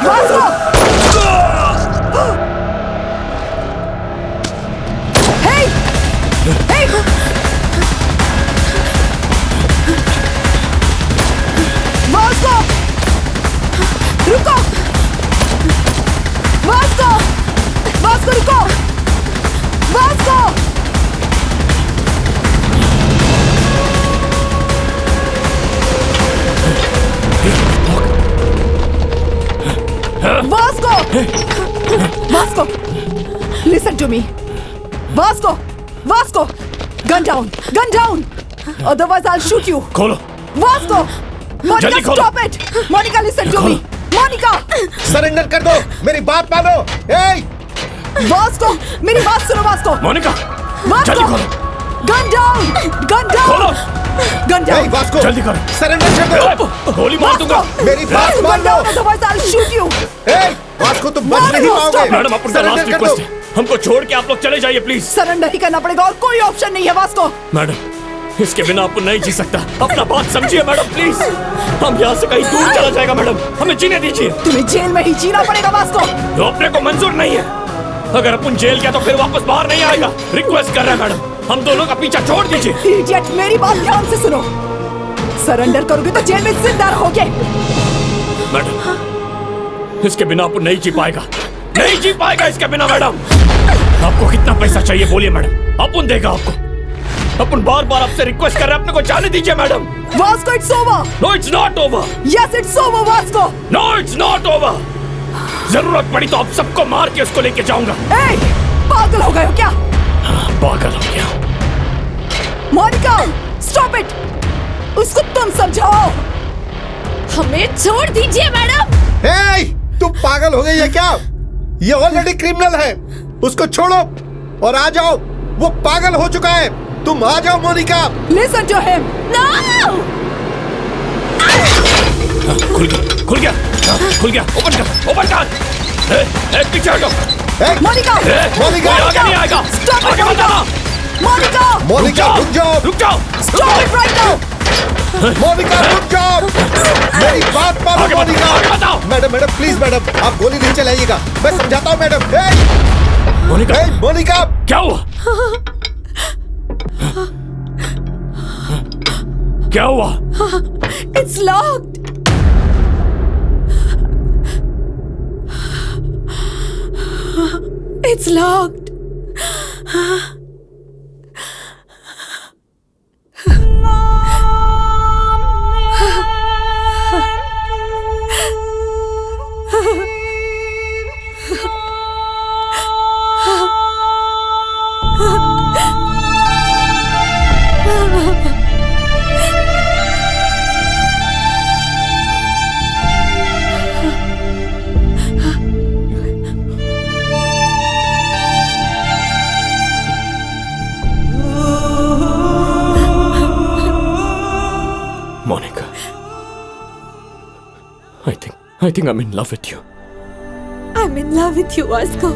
Vasco! Hey! Hey! Vasco! रुको! वास्को! वास्को रुको! Vasco! Vasco! Vasco! Listen to me. Vasco! Vasco! Gun down! Gun down! Otherwise I'll shoot you. खोलो. Vasco! Monica, stop it! Monica, listen to me. Monica! Surrender कर दो, मेरी बात मानो. Hey! Vasco! मेरी बात सुनो Vasco. मोनिका. Vasco! जल्दी खोलो. Gun down! Gun down! खोलो. Gun down! Hey, Vasco! जल्दी करो. सरेंडर कर दो. गोली मार दूंगा. मेरी बात मान लो. Otherwise I'll shoot you. Hey! Vasco तुम बच नहीं पाओगे. मैडम आपका लास्ट रिक्वेस्ट है. हमको छोड़ के आप लोग चले जाइए प्लीज. सरेंडर ही करना पड़ेगा और कोई ऑप्शन नहीं है वास्को. मैडम इसके बिना आपको नहीं जी सकता. अपना बात समझिए मैडम प्लीज. हम यहाँ से कहीं दूर चला जाएगा मैडम. हमें जीने दीजिए. तुम्हें जेल में ही जीना पड़ेगा वास्को. तो अपने को मंजूर नहीं है. अगर अपन जेल गया तो फिर वापस बाहर नहीं आएगा. रिक्वेस्ट कर रहे हैं मैडम, हम दोनों का पीछा छोड़ दीजिए. इडियट, मेरी बात ध्यान से सुनो. सरेंडर करोगे तो जेल में जिंदा रहोगे. मैडम इसके बिना अपन नहीं जी पाएगा. नहीं जी पाएगा इसके बिना मैडम. आपको कितना पैसा चाहिए बोलिए मैडम, अपन देगा आपको. अपन बार बार आपसे रिक्वेस्ट कर रहे हैं, अपने को जाने दीजिए madam. Vasco, it's over. No it's not over. Yes it's over Vasco. No it's not over. जरूरत पड़ी तो आप सबको मार के उसको लेके जाऊंगा. ए, पागल हो गए हो क्या? पागल हो गया. Monica, stop it. उसको तुम समझाओ. हमें छोड़ दीजिए मैडम. हे, तुम पागल हो गई है क्या? ये ऑलरेडी क्रिमिनल है. उसको छोड़ो और आ जाओ. वो पागल हो चुका है. तुम आ जाओ Monica. Listen to him. No. खुल गया, खुल गया, खुल गया. ओपन कर, ओपन कर. पीछे हटो. मोनिका, मोनिका, आगे नहीं आएगा. आगे मत आना. मोनिका, मोनिका रुक जाओ. रुक जाओ. Stop it right now. Monica रुक जाओ. मेरी बात मानो Monica. Madam madam please madam, आप गोली नहीं चलाइएगा. मैं समझाता हूँ मैडम. मोनिका, मोनिका क्या हुआ? क्या हुआ? It's locked. It's locked. Monica, I think I'm in love with you. I'm in love with you, Vasco.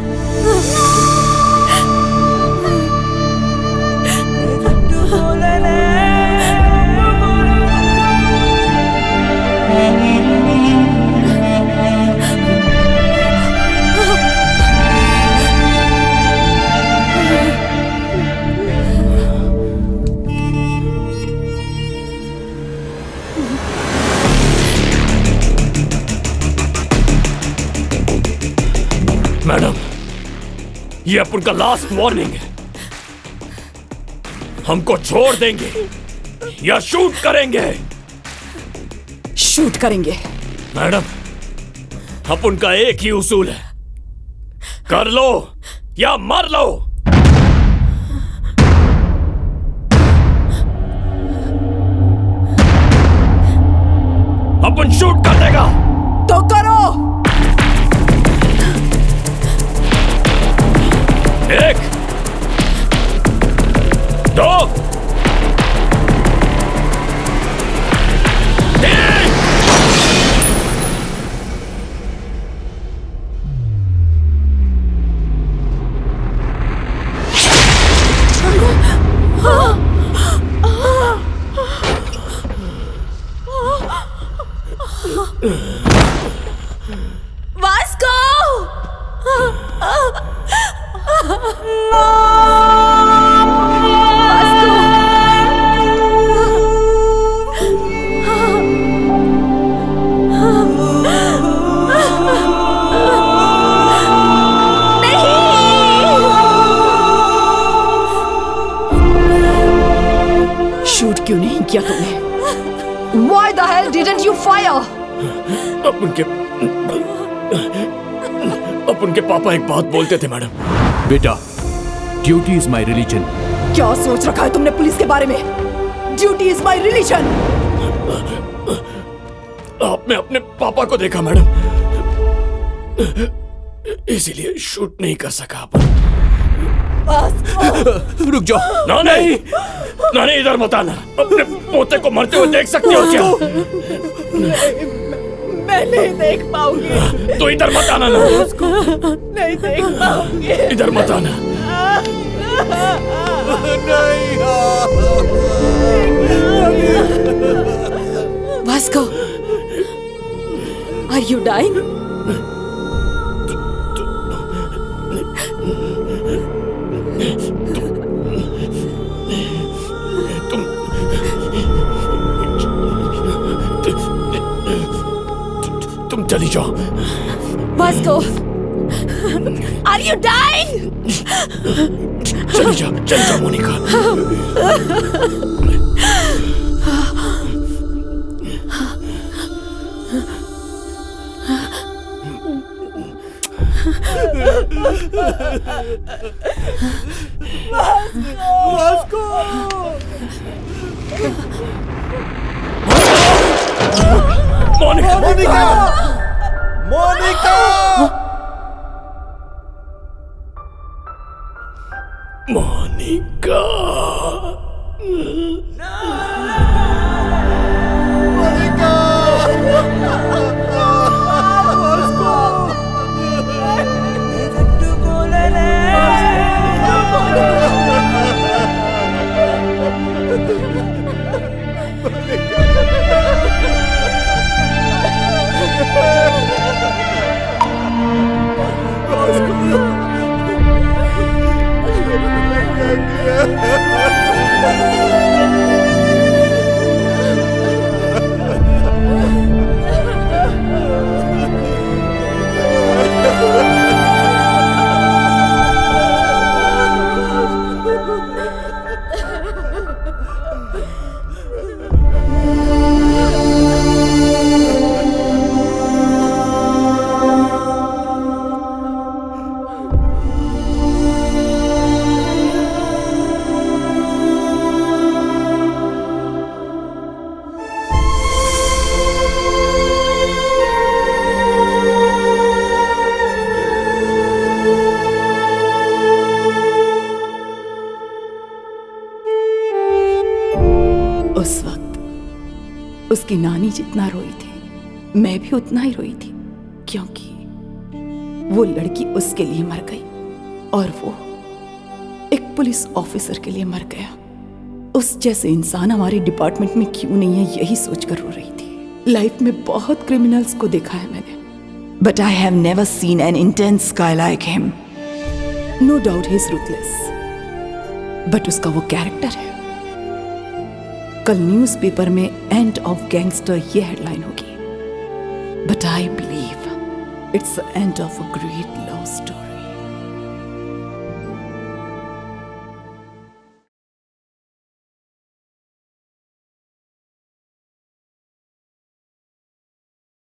Madam, ये अपन का लास्ट वार्निंग है. हमको छोड़ देंगे या शूट करेंगे? शूट करेंगे. मैडम, अपन का एक ही उसूल है, कर लो या मर लो. अपन शूट कर देगा तो करो. एक, दो, तीन. किया तुमने? Why the hell didn't you fire? अब उनके पापा एक बात बोलते थे मैडम, बेटा ड्यूटी इज माई रिलीजन। क्या सोच रखा है तुमने पुलिस के बारे में? Duty is my religion. आपने अपने पापा को देखा मैडम, इसीलिए शूट नहीं कर सका अपन। रुक जाओ। ना नहीं, ना नहीं, इधर मत आना। अपने पोते को मरते हुए देख सकते हो क्या? मैं नहीं देख पाऊंगी। तो इधर मत आना ना। नहीं देख पाऊंगी। इधर मत आना। Vasco, are you dying? तुम चली जाओ। Vasco, are you dying? चली जाओ Monika. Vasco! Monika! Monica! Monica! Monika! उस वक्त उसकी नानी जितना रोई थी, मैं भी उतना ही रोई थी, क्योंकि वो लड़की उसके लिए मर गई और वो एक पुलिस ऑफिसर के लिए मर गया। उस जैसे इंसान हमारे डिपार्टमेंट में क्यों नहीं है, यही सोचकर रो रही थी। लाइफ में बहुत क्रिमिनल्स को देखा है मैंने, but I have never seen an intense guy like him. No doubt he is ruthless, but उसका वो कैरेक्टर है। कल न्यूज़पेपर में एंड ऑफ गैंगस्टर ये हेडलाइन होगी, but I believe it's the end of a great love story.